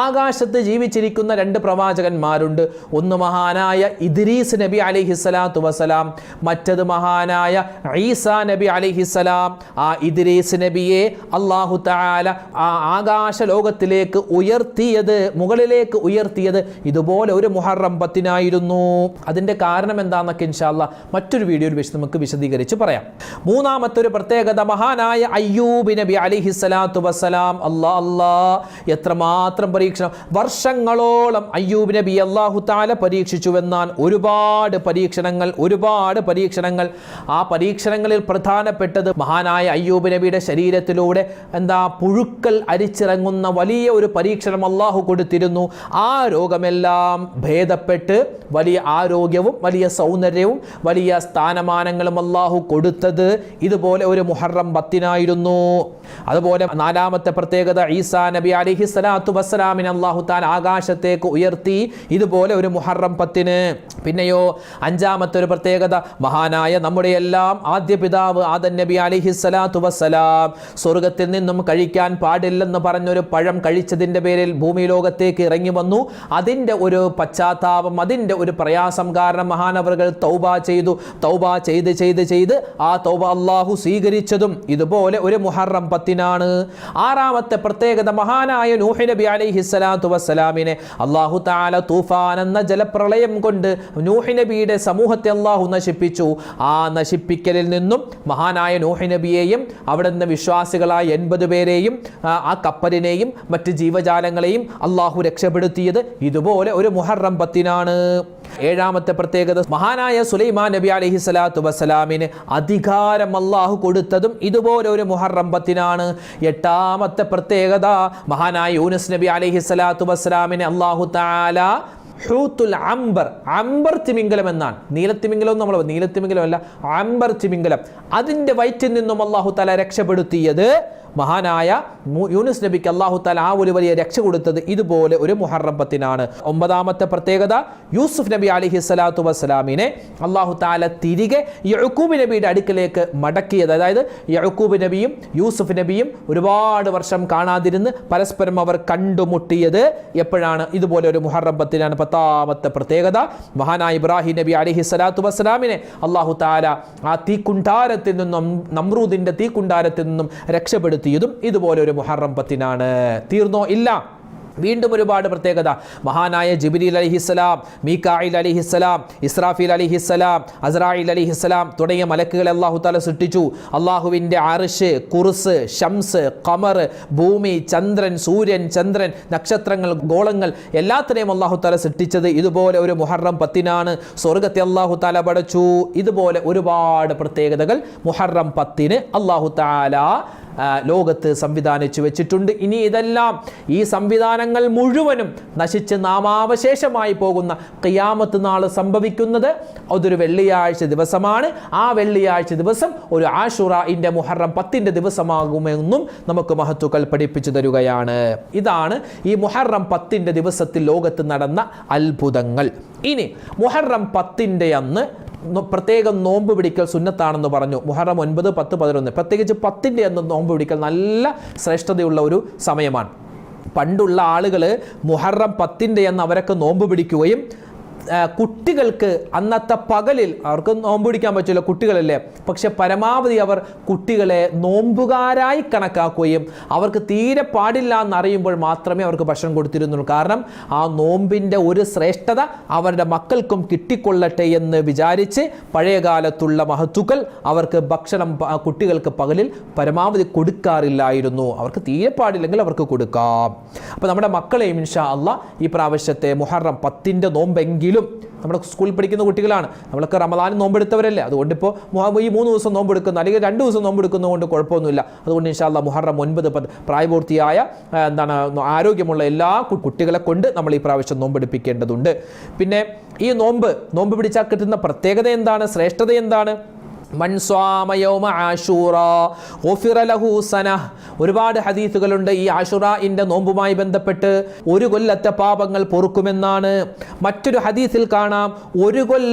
ആകാശത്ത് ജീവിച്ചിരിക്കുന്ന 2 പ്രവാചകന്മാരുണ്ട്. ഒന്ന് മഹാനായ ഇദ്രീസ് നബി അലൈഹിസ്സലാത്തു വസ്സലാം, മറ്റത് മഹാനായ ഈസാ നബി അലൈഹിസ്സലാം. ആ ഇദ്രീസ് നബിയെ അല്ലാഹു തആല ആ ആകാശ ലോകത്തിലേക്ക് ഉയർത്തിയത്, മുകളിലേക്ക് ഉയർത്തിയത് ഇതുപോലെ ഒരു മുഹറം 10 അതിൻ്റെ കാരണം എന്താണെന്നൊക്കെ ഇൻഷാ അല്ലാഹ് മറ്റൊരു വീഡിയോയിൽ വെച്ച് നമുക്ക് വിശദീകരിച്ച് പറയാം. മൂന്നാമത്തെ ഒരു പ്രത്യേകത, മഹാനായ അയ്യൂബ് നബി അലൈഹിസ്സലാത്തു വസ്സലാം. എത്രമാത്രം പരീക്ഷണം! വർഷങ്ങളോളം അയ്യൂബ് നബി അല്ലാഹു തആല പരീക്ഷിച്ചുവെന്നാൽ ഒരുപാട് പരീക്ഷണങ്ങൾ. ആ പരീക്ഷണങ്ങളിൽ പ്രധാനപ്പെട്ടത് മഹാനായ അയ്യൂബ് നബിയുടെ ശരീരത്തിലൂടെ പുഴുക്കൾ അരിച്ചിറങ്ങുന്ന വലിയ ഒരു പരീക്ഷണം അല്ലാഹു കൊടുത്തിരുന്നു. ആ രോഗമെല്ലാം ഭേദപ്പെട്ട് വലിയ ആരോഗ്യവും വലിയ സൗന്ദര്യവും വലിയ സ്ഥാനമാനങ്ങളും അല്ലാഹു കൊടുത്തത് ഇതുപോലെ ഒരു മുഹറം 10 അതുപോലെ നാലാമത്തെ പ്രത്യേകത, ഈസാ നബി അലൈഹിസ്സലാത്തു വസ്സലാമിനെ അല്ലാഹു തആല ആകാശത്തേക്ക് ഉയർത്തി ഇതുപോലെ ഒരു മുഹറം 10. പിന്നെയോ അഞ്ചാമത്തെ ഒരു പ്രത്യേകത, മഹാനായ നമ്മുടെ എല്ലാം ആദ്യ പിതാവ് ആദം നബി അലൈഹിസ്സലാത്തു വസ്സലാം സ്വർഗത്തിൽ നിന്നും കഴിക്കാൻ പാടില്ലെന്ന് പറഞ്ഞൊരു പഴം കഴിച്ചതിൻ്റെ പേരിൽ ഭൂമി ലോകത്തേക്ക് ഇറങ്ങി വന്നു. അതിൻ്റെ ഒരു പശ്ചാത്താപം, അതിൻ്റെ ഒരു പ്രയാസം കാരണം മഹാനവറുകൾ തൗബ ചെയ്ത് ആ തൗബ അല്ലാഹു സ്വീകരിച്ചതും ഇതുപോലെ ഒരു മുഹറം 10 ആറാമത്തെ പ്രത്യേകത, മഹാനായ നൂഹ് നബി അലൈഹിസ്സലാത്തു വസ്സലാമിനെ അല്ലാഹു തആല തൂഫാൻ എന്ന ജലപ്രളയം കൊണ്ട് നൂഹ് നബിയുടെ സമൂഹത്തെ അല്ലാഹു നശിപ്പിച്ചു. ആ നശിപ്പിക്കലിൽ നിന്നും മഹാനായ നൂഹ് നബിയെയും അവിടെ നിന്ന് വിശ്വാസികളായ 80 പേരെയും ആ കപ്പലിനെയും മറ്റ് ജീവജാലങ്ങളെയും അല്ലാഹു രക്ഷപ്പെടുത്തിയത് ഇതുപോലെ ഒരു മുഹറം 10 ഏഴാമത്തെ പ്രത്യേകത, മഹാനായ സുലൈമാൻ നബി അലൈഹിസ്സലാത്തു വസ്സലാമിന് അധികാരം അല്ലാഹു കൊടുത്തതും ഇതുപോലെ ഒരു മുഹറം 10 എട്ടാമത്തെ പ്രത്യേകത, മഹാനായ യൂനുസ് നബി അലൈഹിസ്സലാത്തു വസ്സലാമിനെ അല്ലാഹു തആല ഹൂത്തുൽ അംബർ തിമിംഗലം എന്നാണ്. നീലത്തിമിംഗലം നമ്മൾ നീലത്തിമിംഗലമല്ല, അംബർ തിമിംഗലം, അതിൻ്റെ വയറ്റിൽ നിന്നും അല്ലാഹു തആല രക്ഷപ്പെടുത്തിയത് മഹാനായ യൂനുസ് നബിക്ക് അല്ലാഹു തആല ആ ഒരു വലിയ രക്ഷ കൊടുത്തത് ഇതുപോലെ ഒരു മുഹറം 10 ഒമ്പതാമത്തെ പ്രത്യേകത, യൂസുഫ് നബി അലൈഹിസ്സലാത്തു വസ്സലാമിനെ അല്ലാഹു തആല തിരികെ യഅ്കൂബ് നബിയുടെ അടുക്കലേക്ക് മടക്കിയത്. അതായത് യഅ്കൂബ് നബിയും യൂസുഫ് നബിയും ഒരുപാട് വർഷം കാണാതിരുന്ന് പരസ്പരം അവർ കണ്ടുമുട്ടിയത് എപ്പോഴാണ്? ഇതുപോലെ ഒരു മുഹറം 10 പത്താമത്തെ പ്രത്യേകത, മഹാനായ ഇബ്രാഹിം നബി അലൈഹിസ്സലാത്തു വസ്സലാമിനെ അല്ലാഹു തആല ആ തീക്കുണ്ടാരത്തിൽ നിന്നും, നമ്രൂദിന്റെ തീക്കുണ്ടാരത്തിൽ നിന്നും രക്ഷപ്പെടുത്തി ഇതുപോലെ ഒരു മുഹറം 10 തീർന്നോ? ഇല്ല. വീണ്ടും ഒരുപാട് പ്രത്യേകത, മഹാനായ ജിബ്രീൽ അലൈഹിസ്സലാം, മീകായിൽ അലൈഹിസ്സലാം, ഇസ്രാഫീൽ അലൈഹിസ്സലാം, അസ്രായിൽ അലൈഹിസ്സലാം തുടങ്ങിയ മലക്കുകളെ അല്ലാഹു തആല സൃഷ്ടിച്ചു. അല്ലാഹുവിൻ്റെ അർശ്, കുർസ്, ശംസ്, ഖമർ, ഭൂമി, ചന്ദ്രൻ, സൂര്യൻ, ചന്ദ്രൻ, നക്ഷത്രങ്ങൾ, ഗോളങ്ങൾ എല്ലാത്തിനെയും അല്ലാഹു തആല സൃഷ്ടിച്ചത് ഇതുപോലെ ഒരു മുഹറം 10 സ്വർഗ്ഗത്തെ അല്ലാഹു തആല പടച്ചു. ഇതുപോലെ ഒരുപാട് പ്രത്യേകതകൾ മുഹറം 10 അല്ലാഹു തആല ലോകത്ത് സംവിധാനിച്ചു വെച്ചിട്ടുണ്ട്. ഇനി ഇതെല്ലാം, ഈ സംവിധാനങ്ങൾ മുഴുവനും നശിച്ച് നാമാവശേഷമായി പോകുന്ന ഖിയാമത്ത് നാൾ സംഭവിക്കുന്നത് അതൊരു വെള്ളിയാഴ്ച ദിവസമാണ്. ആ വെള്ളിയാഴ്ച ദിവസം ഒരു ആശുറയുടെ മുഹറം 10 ദിവസമാകുമെന്നും നമുക്ക് മഹത്തുക്കൾ പഠിപ്പിച്ചു തരുകയാണ്. ഇതാണ് ഈ മുഹറം 10 ദിവസത്തിൽ ലോകത്ത് നടന്ന അത്ഭുതങ്ങൾ. ഇനി മുഹറം 10 അന്ന് പ്രത്യേകം നോമ്പ് പിടിക്കൽ സുന്നത്താണെന്ന് പറഞ്ഞു. മുഹറം 9, 10, 11 പ്രത്യേകിച്ച് 10 അന്ന് നോമ്പ് പിടിക്കൽ നല്ല ശ്രേഷ്ഠതയുള്ള ഒരു സമയമാണ്. പണ്ടുള്ള ആളുകൾ മുഹറം 10 അന്ന് അവരൊക്കെ നോമ്പ് പിടിക്കുകയും കുട്ടികൾക്ക് അന്നത്തെ പകലിൽ അവർക്ക് നോമ്പ് പിടിക്കാൻ പറ്റില്ല, കുട്ടികളല്ലേ, പക്ഷെ പരമാവധി അവർ കുട്ടികളെ നോമ്പുകാരായി കണക്കാക്കുകയും അവർക്ക് തീരെ പാടില്ല എന്നറിയുമ്പോൾ മാത്രമേ അവർക്ക് ഭക്ഷണം കൊടുത്തിരുന്നുള്ളൂ. കാരണം ആ നോമ്പിൻ്റെ ഒരു ശ്രേഷ്ഠത അവരുടെ മക്കൾക്കും കിട്ടിക്കൊള്ളട്ടെ എന്ന് വിചാരിച്ച് പഴയകാലത്തുള്ള മഹത്തുക്കൾ അവർക്ക് ഭക്ഷണം കുട്ടികൾക്ക് പകലിൽ പരമാവധി കൊടുക്കാറില്ലായിരുന്നു. അവർക്ക് തീരെ പാടില്ലെങ്കിൽ അവർക്ക് കൊടുക്കാം. അപ്പോൾ നമ്മുടെ മക്കളെയും ഇൻഷാ അല്ലാഹ് ഈ പ്രാവശ്യത്തെ മുഹറം 10 നോമ്പെങ്കിലും, നമ്മുടെ സ്കൂളിൽ പഠിക്കുന്ന കുട്ടികളാണ്, നമ്മളൊക്കെ റമദാൻ നോമ്പെടുത്തവരല്ലേ, അതുകൊണ്ട് ഇപ്പോൾ ഈ 3 ദിവസം നോമ്പെടുക്കുന്നു അല്ലെങ്കിൽ 2 ദിവസം നോമ്പെടുക്കുന്നതുകൊണ്ട് കുഴപ്പമൊന്നുമില്ല. അതുകൊണ്ട് ഇൻഷാ അല്ലാഹ് മുഹറം 9, 10 പ്രായപൂർത്തിയായ ആരോഗ്യമുള്ള എല്ലാ കുട്ടികളെ കൊണ്ട് നമ്മൾ ഈ പ്രാവശ്യം നോമ്പെടുപ്പിക്കേണ്ടതുണ്ട്. പിന്നെ ഈ നോമ്പ് പിടിച്ചാൽ കിട്ടുന്ന പ്രത്യേകത എന്താണ്, ശ്രേഷ്ഠത എന്താണ്? ഒരുപാട് ഹദീസുകളുണ്ട് ഈ ആശുറാഇന്റെ നോമ്പുമായി ബന്ധപ്പെട്ട്. ഒരു കൊല്ലത്തെ പാപങ്ങൾ പൊറുക്കുമെന്നാണ്. മറ്റൊരു ഹദീസിൽ കാണാം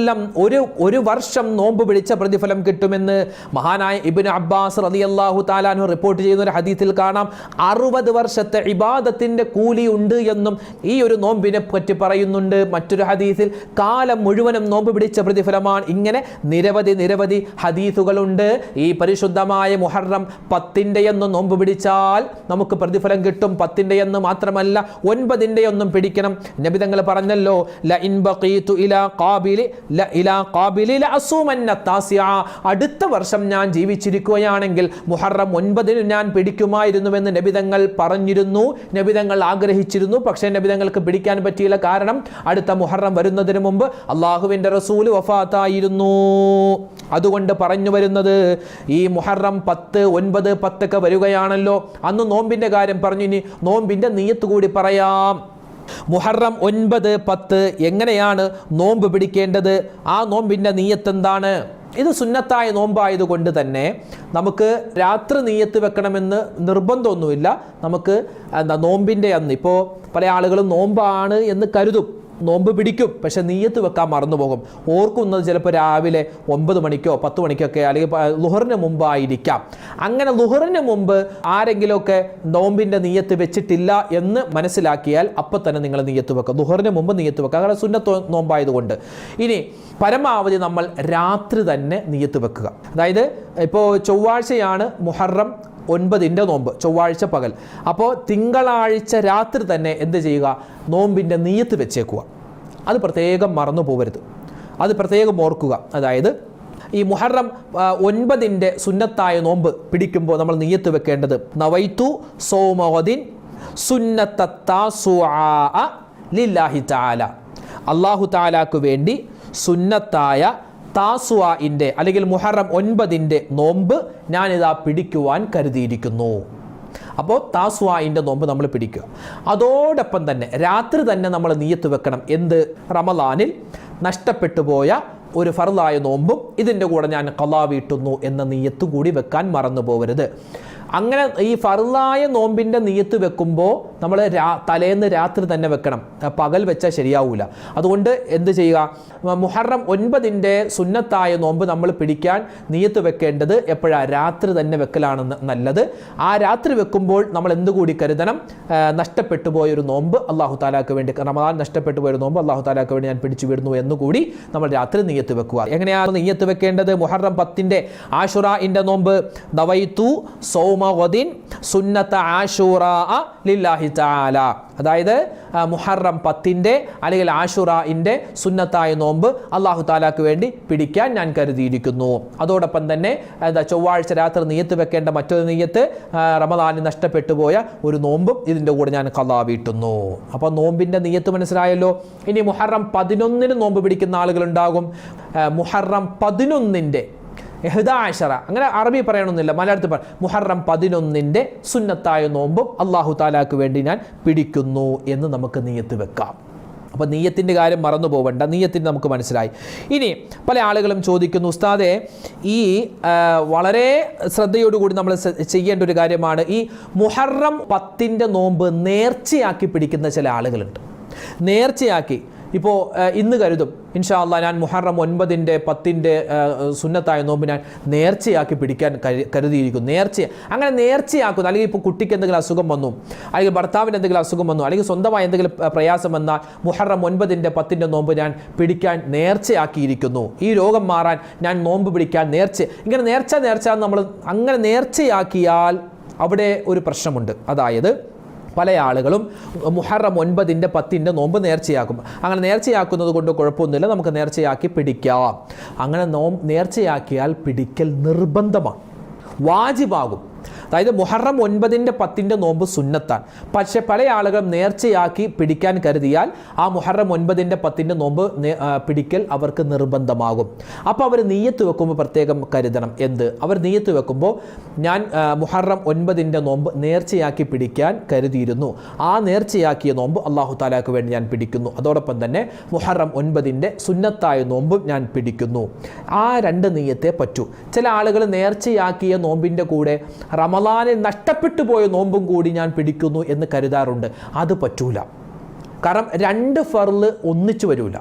ഒരു വർഷം നോമ്പ് പിടിച്ച പ്രതിഫലം കിട്ടുമെന്ന്. മഹാനായ ഇബ്നു അബ്ബാസ് റളിയല്ലാഹു തആല അൻഹു റിപ്പോർട്ട് ചെയ്യുന്ന ഒരു ഹദീസിൽ കാണാം 60 വർഷത്തെ ഇബാദത്തിന്റെ കൂലി ഉണ്ട് എന്നും ഈ ഒരു നോമ്പിനെ പറ്റി പറയുന്നുണ്ട്. മറ്റൊരു ഹദീസിൽ കാലം മുഴുവനും നോമ്പ് പിടിച്ച പ്രതിഫലമാണ്. ഇങ്ങനെ നിരവധി ഹദീസുകളുണ്ട്. ഈ പരിശുദ്ധമായ മുഹറം 10 നോമ്പ് പിടിച്ചാൽ നമുക്ക് പ്രതിഫലം കിട്ടും. 10 മാത്രമല്ല 9 പിടിക്കണം. നബി തങ്ങൾ പറഞ്ഞല്ലോ, ലഇൻ ബഖീതു ഇലാ ഖാബിലി ലഅസൂമന്ന താസിഅ, അടുത്ത വർഷം ഞാൻ ജീവിച്ചിരിക്കുകയാണെങ്കിൽ മുഹറം 9 ഞാൻ പിടിക്കുമായിരുന്നുവെന്ന് നബി തങ്ങൾ പറഞ്ഞിരുന്നു, നബി തങ്ങൾ ആഗ്രഹിച്ചിരുന്നു. പക്ഷേ നബി തങ്ങൾക്ക് പിടിക്കാൻ പറ്റിയില്ല. കാരണം അടുത്ത മുഹറം വരുന്നതിന് മുമ്പ് അള്ളാഹുവിൻ്റെ റസൂൽ വഫാത്തായിരുന്നു. അതുകൊണ്ട് പറഞ്ഞു വരുന്നത് ഈ മുഹറം 10, 9, 10 വരികയാണല്ലോ, അന്ന് നോമ്പിന്റെ കാര്യം പറഞ്ഞു. ഇനി നോമ്പിന്റെ നിയ്യത്ത് കൂടി പറയാം. മുഹറം 9, 10 എങ്ങനെയാണ് നോമ്പ് പിടിക്കേണ്ടത്? ആ നോമ്പിന്റെ നിയ്യത്ത് എന്താണ്? ഇത് സുന്നത്തായ നോമ്പായതുകൊണ്ട് തന്നെ നമുക്ക് രാത്രി നിയ്യത്ത് വെക്കണമെന്ന് നിർബന്ധമൊന്നുമില്ല. നമുക്ക് നോമ്പിൻ്റെ അന്ന്, ഇപ്പോൾ പല ആളുകളും നോമ്പാണ് എന്ന് കരുതും, നോമ്പ് പിടിക്കും, പക്ഷെ നിയ്യത്ത് വെക്കാൻ മറന്നുപോകും. ഓർക്കുന്നത് ചിലപ്പോൾ രാവിലെ 9 മണിക്കോ 10 മണിക്കൊക്കെ അല്ലെങ്കിൽ ളുഹറിന് മുമ്പായിരിക്കാം. അങ്ങനെ ളുഹറിന് മുമ്പ് ആരെങ്കിലുമൊക്കെ നോമ്പിൻ്റെ നിയ്യത്ത് വെച്ചിട്ടില്ല എന്ന് മനസ്സിലാക്കിയാൽ അപ്പം തന്നെ നിങ്ങൾ നിയ്യത്ത് വെക്കുക. ളുഹറിന് മുമ്പ് നിയ്യത്ത് വെക്കുക, കാരണം സുന്നത്ത് നോമ്പായതുകൊണ്ട്. ഇനി പരമാവധി നമ്മൾ രാത്രി തന്നെ നിയ്യത്ത് വെക്കുക. അതായത് ഇപ്പോൾ ചൊവ്വാഴ്ചയാണ് മുഹറം 9 നോമ്പ്, ചൊവ്വാഴ്ച പകൽ. അപ്പോൾ തിങ്കളാഴ്ച രാത്രി തന്നെ എന്ത് ചെയ്യുക? നോമ്പിൻ്റെ നിയ്യത്ത് വെച്ചേക്കുക. അത് പ്രത്യേകം മറന്നു പോകരുത്, അത് പ്രത്യേകം ഓർക്കുക. അതായത് ഈ മുഹറം 9 സുന്നത്തായ നോമ്പ് പിടിക്കുമ്പോൾ നമ്മൾ നിയ്യത്ത് വെക്കേണ്ടത് നവൈതു സൗമഗദിൻ സുന്നത്ത താസുആ ലില്ലാഹി തആല, അല്ലാഹു തആലാക്ക് വേണ്ടി സുന്നത്തായ താസുആഇൻ്റെ അല്ലെങ്കിൽ മുഹറം 9 നോമ്പ് ഞാനിതാ പിടിക്കുവാൻ കരുതിയിരിക്കുന്നു. അപ്പോൾ താസുആഇൻ്റെ നോമ്പ് നമ്മൾ പിടിക്കുക. അതോടൊപ്പം തന്നെ രാത്രി തന്നെ നമ്മൾ നിയ്യത്ത് വെക്കണം. എന്ത്? റമളാനിൽ നഷ്ടപ്പെട്ടു പോയ ഒരു ഫർളായ നോമ്പും ഇതിൻ്റെ കൂടെ ഞാൻ ഖളാ വീട്ടുന്നു എന്ന നിയ്യത്ത് കൂടി വെക്കാൻ മറന്നു പോകരുത്. അങ്ങനെ ഈ ഫർളായ നോമ്പിൻ്റെ നിയ്യത്ത് വെക്കുമ്പോൾ നമ്മൾ തലേന്ന് രാത്രി തന്നെ വെക്കണം, പകൽ വെച്ചാൽ ശരിയാവില്ല. അതുകൊണ്ട് എന്ത് ചെയ്യുക? മുഹറം 9 സുന്നത്തായ നോമ്പ് നമ്മൾ പിടിക്കാൻ നിയ്യത്ത് വെക്കേണ്ടത് എപ്പോഴാണ്? രാത്രി തന്നെ വെക്കലാണ് നല്ലത്. ആ രാത്രി വെക്കുമ്പോൾ നമ്മൾ എന്തുകൂടി കരുതണം? നഷ്ടപ്പെട്ടു പോയൊരു നോമ്പ് അല്ലാഹു തആലാക്ക് വേണ്ടി, റമളാൻ നഷ്ടപ്പെട്ടു പോയൊരു നോമ്പ് അല്ലാഹു തആലാക്ക് വേണ്ടി ഞാൻ പിടിച്ചു വിടുന്നു എന്നുകൂടി നമ്മൾ രാത്രി നിയ്യത്ത് വെക്കുക. എങ്ങനെയാണ് നിയ്യത്ത് വെക്കേണ്ടത്? മുഹറം 10 ആശുറാഇൻ്റെ നോമ്പ് നവൈതു സൗമഗദിൻ സുന്നത്ത ആശുറാ ലില്ലാഹി തആല, അതായത് മുഹറം 10 അല്ലെങ്കിൽ ആശുറാഇൻ്റെ സുന്നത്തായ നോമ്പ് അല്ലാഹു തആലാക്ക് വേണ്ടി പിടിക്കാൻ ഞാൻ കരുതിയിരിക്കുന്നു. അതോടൊപ്പം തന്നെ ചൊവ്വാഴ്ച രാത്രി നിയ്യത്ത് വെക്കേണ്ട മറ്റൊരു നിയ്യത്ത് റമളാനിൽ നഷ്ടപ്പെട്ടു പോയ ഒരു നോമ്പും ഇതിൻ്റെ കൂടെ ഞാൻ ഖളാ വീട്ടുന്നു. അപ്പോൾ നോമ്പിൻ്റെ നിയ്യത്ത് മനസ്സിലായല്ലോ. ഇനി മുഹറം 11 നോമ്പ് പിടിക്കുന്ന ആളുകളുണ്ടാകും. മുഹറം 11 11 അങ്ങനെ അറബി പറയണമെന്നില്ല, മലയാളത്തിൽ മുഹറം 11 സുന്നത്തായ നോമ്പും അല്ലാഹു തആലാക്ക് വേണ്ടി ഞാൻ പിടിക്കുന്നു എന്ന് നമുക്ക് നിയ്യത്ത് വെക്കാം. അപ്പോൾ നിയ്യത്തിൻ്റെ കാര്യം മറന്നു പോകണ്ട, നിയ്യത്തിന് നമുക്ക് മനസ്സിലായി. ഇനി പല ആളുകളും ചോദിക്കുന്നു, ഉസ്താദേ ഈ വളരെ ശ്രദ്ധയോടുകൂടി നമ്മൾ ചെയ്യേണ്ട ഒരു കാര്യമാണ്, ഈ മുഹറം 10 നോമ്പ് നേർച്ചയാക്കി പിടിക്കുന്ന ചില ആളുകളുണ്ട്. നേർച്ചയാക്കി ഇപ്പോൾ ഇന്ന് കരുതും ഇൻഷാ അല്ലാഹ് ഞാൻ മുഹറം 9-ൻ്റെ 10-ൻ്റെ സുന്നത്തായ നോമ്പ് ഞാൻ നേർച്ചയാക്കി പിടിക്കാൻ കരുതിയിരിക്കുന്നു. അങ്ങനെ നേർച്ചയാക്കുന്നു. അല്ലെങ്കിൽ ഇപ്പോൾ കുട്ടിക്ക് എന്തെങ്കിലും അസുഖം വന്നു, അല്ലെങ്കിൽ ഭർത്താവിന് എന്തെങ്കിലും അസുഖം വന്നു, അല്ലെങ്കിൽ സ്വന്തമായി എന്തെങ്കിലും പ്രയാസം വന്നാൽ മുഹറം 9-ൻ്റെ 10-ൻ്റെ നോമ്പ് ഞാൻ പിടിക്കാൻ നേർച്ചയാക്കിയിരിക്കുന്നു. ഈ രോഗം മാറാൻ ഞാൻ നോമ്പ് പിടിക്കാൻ ഇങ്ങനെ നേർച്ച നമ്മൾ അങ്ങനെ നേർച്ചയാക്കിയാൽ അവിടെ ഒരു പ്രശ്നമുണ്ട്. അതായത് പല ആളുകളും മുഹറം 9-ൻ്റെ 10-ൻ്റെ നോമ്പ് നേർച്ചയാക്കും. അങ്ങനെ നേർച്ചയാക്കുന്നത് കൊണ്ട് കുഴപ്പമൊന്നുമില്ല, നമുക്ക് നേർച്ചയാക്കി പിടിക്കാം. അങ്ങനെ നേർച്ചയാക്കിയാൽ പിടിക്കൽ നിർബന്ധമാണ്, വാജിബാകും. അതായത് മുഹറം 9-ൻ്റെ 10-ൻ്റെ നോമ്പ് സുന്നത്താണ്. പക്ഷെ പല ആളുകളും നേർച്ചയാക്കി പിടിക്കാൻ കരുതിയാൽ ആ മുഹറം 9-ൻ്റെ 10-ൻ്റെ നോമ്പ് പിടിക്കൽ അവർക്ക് നിർബന്ധമാകും. അപ്പോൾ അവർ നിയ്യത്ത് വെക്കുമ്പോൾ പ്രത്യേകം കരുതണം. അവർ നിയ്യത്ത് വെക്കുമ്പോൾ ഞാൻ മുഹറം 9-ൻ്റെ നോമ്പ് നേർച്ചയാക്കി പിടിക്കാൻ കരുതിയിരുന്നു, ആ നേർച്ചയാക്കിയ നോമ്പ് അല്ലാഹു തആലക്ക് വേണ്ടി ഞാൻ പിടിക്കുന്നു. അതോടൊപ്പം തന്നെ മുഹറം 9-ൻ്റെ സുന്നത്തായ നോമ്പും ഞാൻ പിടിക്കുന്നു. ആ രണ്ട് നിയ്യത്തെ പറ്റൂ. ചില ആളുകൾ നേർച്ചയാക്കിയ നോമ്പിൻ്റെ കൂടെ റമളാനിൽ നഷ്ടപ്പെട്ടു പോയ നോമ്പും കൂടി ഞാൻ പിടിക്കുന്നു എന്ന് കരുതാറുണ്ട്. അത് പറ്റൂല. കാരണം 2 ഫർള് ഒന്നിച്ചു വരൂല.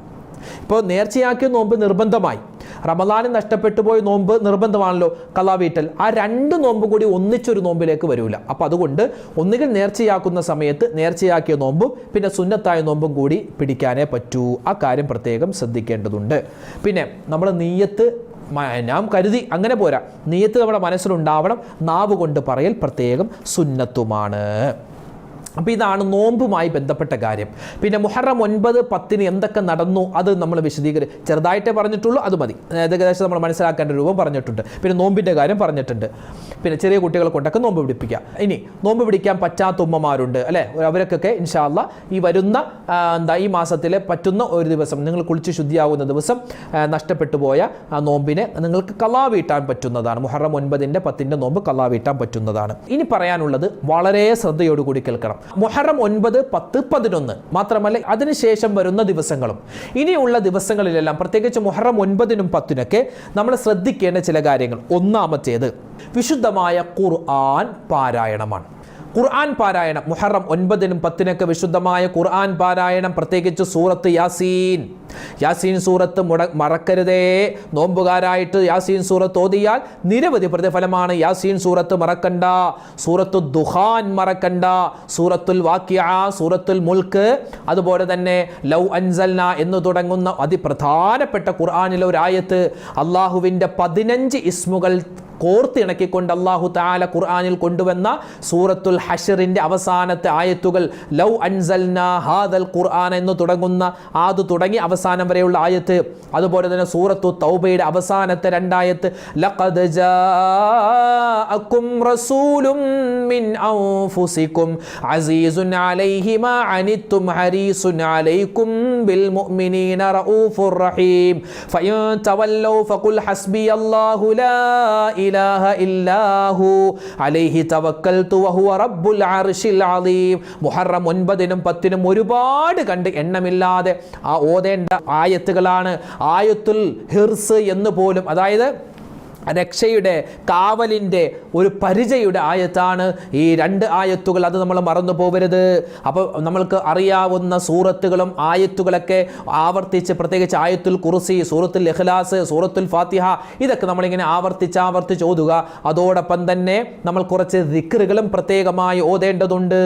ഇപ്പോൾ നേർച്ചയാക്കിയ നോമ്പ് നിർബന്ധമായി, റമളാനിൽ നഷ്ടപ്പെട്ടു പോയ നോമ്പ് നിർബന്ധമാണല്ലോ ഖളാ വീട്ടൽ. ആ 2 നോമ്പ് കൂടി ഒന്നിച്ചൊരു നോമ്പിലേക്ക് വരൂല. അപ്പോൾ അതുകൊണ്ട് ഒന്നുകിൽ നേർച്ചയാക്കുന്ന സമയത്ത് നേർച്ചയാക്കിയ നോമ്പും പിന്നെ സുന്നത്തായ നോമ്പും കൂടി പിടിക്കാനേ പറ്റൂ. ആ കാര്യം പ്രത്യേകം ശ്രദ്ധിക്കേണ്ടതുണ്ട്. പിന്നെ നമ്മൾ നിയ്യത്ത് ഞാൻ കരുതി അങ്ങനെ പോരാ, നിയ്യത്ത് നമ്മുടെ മനസ്സിലുണ്ടാവണം. നാവ് കൊണ്ട് പറയൽ പ്രത്യേകം സുന്നത്തുമാണ്. അപ്പോൾ ഇതാണ് നോമ്പുമായി ബന്ധപ്പെട്ട കാര്യം. പിന്നെ മുഹറം 9, 10 എന്തൊക്കെ നടന്നു അത് നമ്മൾ ചെറുതായിട്ടേ പറഞ്ഞിട്ടുള്ളൂ, അത് മതി. ഏകദേശം നമ്മൾ മനസ്സിലാക്കേണ്ട രൂപം പറഞ്ഞിട്ടുണ്ട്. പിന്നെ നോമ്പിൻ്റെ കാര്യം പറഞ്ഞിട്ടുണ്ട്. പിന്നെ ചെറിയ കുട്ടികളെ കൊണ്ടൊക്കെ നോമ്പ് പിടിപ്പിക്കുക. ഇനി നോമ്പ് പിടിക്കാൻ പറ്റാത്ത ഉമ്മമാരുണ്ട് അല്ലേ, അവരൊക്കെ ഇൻഷാ അല്ലാഹ് ഈ വരുന്ന ഈ മാസത്തിലെ പറ്റുന്ന ഒരു ദിവസം നിങ്ങൾ കുളിച്ച് ശുദ്ധിയാകുന്ന ദിവസം നഷ്ടപ്പെട്ടു പോയ നോമ്പിനെ നിങ്ങൾക്ക് ഖളാ വീട്ടാൻ പറ്റുന്നതാണ്. മുഹറം 9-ൻ്റെ 10-ൻ്റെ നോമ്പ് ഖളാ വീട്ടാൻ പറ്റുന്നതാണ്. ഇനി പറയാനുള്ളത് വളരെ ശ്രദ്ധയോടുകൂടി കേൾക്കണം. മുഹറം 9, 10, 11 മാത്രമല്ല അതിനുശേഷം വരുന്ന ദിവസങ്ങളും ഇനിയുള്ള ദിവസങ്ങളിലെല്ലാം പ്രത്യേകിച്ച് മുഹറം 9-നും 10-നൊക്കെ നമ്മൾ ശ്രദ്ധിക്കേണ്ട ചില കാര്യങ്ങൾ. ഒന്നാമത്തേത് വിശുദ്ധമായ ഖുർആൻ പാരായണമാണ്. ഖുർആൻ പാരായണം മുഹറം 9-നും 10-നൊക്കെ വിശുദ്ധമായ ഖുർആൻ പാരായണം, പ്രത്യേകിച്ച് സൂറത്ത് യാസീൻ സൂറത്ത് മറക്കരുതേ. നോമ്പുകാരായിട്ട് യാസീൻ സൂറത്ത് ഓതിയാൽ നിരവധി പ്രതിഫലമാണ്. യാസീൻ സൂറത്ത് മറക്കണ്ട, സൂറത്തു ദുഖാൻ മറക്കണ്ട, സൂറത്തുൽ വാഖിഅ, സൂറത്തുൽ മുൽക്ക്, അതുപോലെ തന്നെ ലൗ അൻസൽന എന്ന് തുടങ്ങുന്ന അതിപ്രധാനപ്പെട്ട ഖുർആനിലെ ഒരു ആയത്ത്, അള്ളാഹുവിൻ്റെ 15 ഇസ്മുകൾ കോർത്തിണക്കിക്കൊണ്ട് അല്ലാഹു തആല ഖുർആനിൽ കൊണ്ടുവന്ന സൂറത്തുൽ ഹശ്റിന്റെ അവസാനത്തെ ആയത്തുകൾ ലൗ അൻസൽനാ ഹാദൽ ഖുർആൻ എന്ന് തുടങ്ങുന്ന ആദ് തുടങ്ങി അവസാനം വരെയുള്ള ആയത്ത്. അതുപോലെ തന്നെ സൂറത്തു തൗബയുടെ അവസാനത്തെ 2 ആയത്ത് ലഖദ് ജാഅകും റസൂലും മിൻ അൻഫുസികും അസീസുൻ അലൈഹി മാ അനിത്തും ഹരീസുൻ അലൈക്കും ബിൽ മുഅ്മിനീന റഊഫുർ റഹീം ഫഇൻ തവല്ലൗ ഫഖുൽ ഹസ്ബിയല്ലാഹു ലാ ഇലാഹ ഇല്ലാഹു അലൈഹി തവക്കൽതു വഹുവ റബ്ബുൽ അർശിൽ അളീം. മുഹറം 9-നും 10-നും ഒരുപാട് കണ്ട് എണ്ണമില്ലാതെ ആ ഓതേണ്ട ആയത്തുകളാണ്. ആയത്തുൽ ഹിർസ് എന്ന് പോലും, അതായത് രക്ഷയുടെ കാവലിൻ്റെ ഒരു പരിചയുടെ ആയത്താണ് ഈ 2 ആയത്തുകൾ. അത് നമ്മൾ മറന്നു പോകരുത്. അപ്പോൾ നമ്മൾക്ക് അറിയാവുന്ന സൂറത്തുകളും ആയത്തുകളൊക്കെ ആവർത്തിച്ച്, പ്രത്യേകിച്ച് ആയത്തുൽ കുർസി, സൂറത്തുൽ ഇഖ്ലാസ്, സൂറത്തുൽ ഫാത്തിഹ, ഇതൊക്കെ നമ്മളിങ്ങനെ ആവർത്തിച്ച് ഓതുക. അതോടൊപ്പം തന്നെ നമ്മൾ കുറച്ച് ദിക്റുകളും പ്രത്യേകമായി ഓതേണ്ടതുണ്ട്.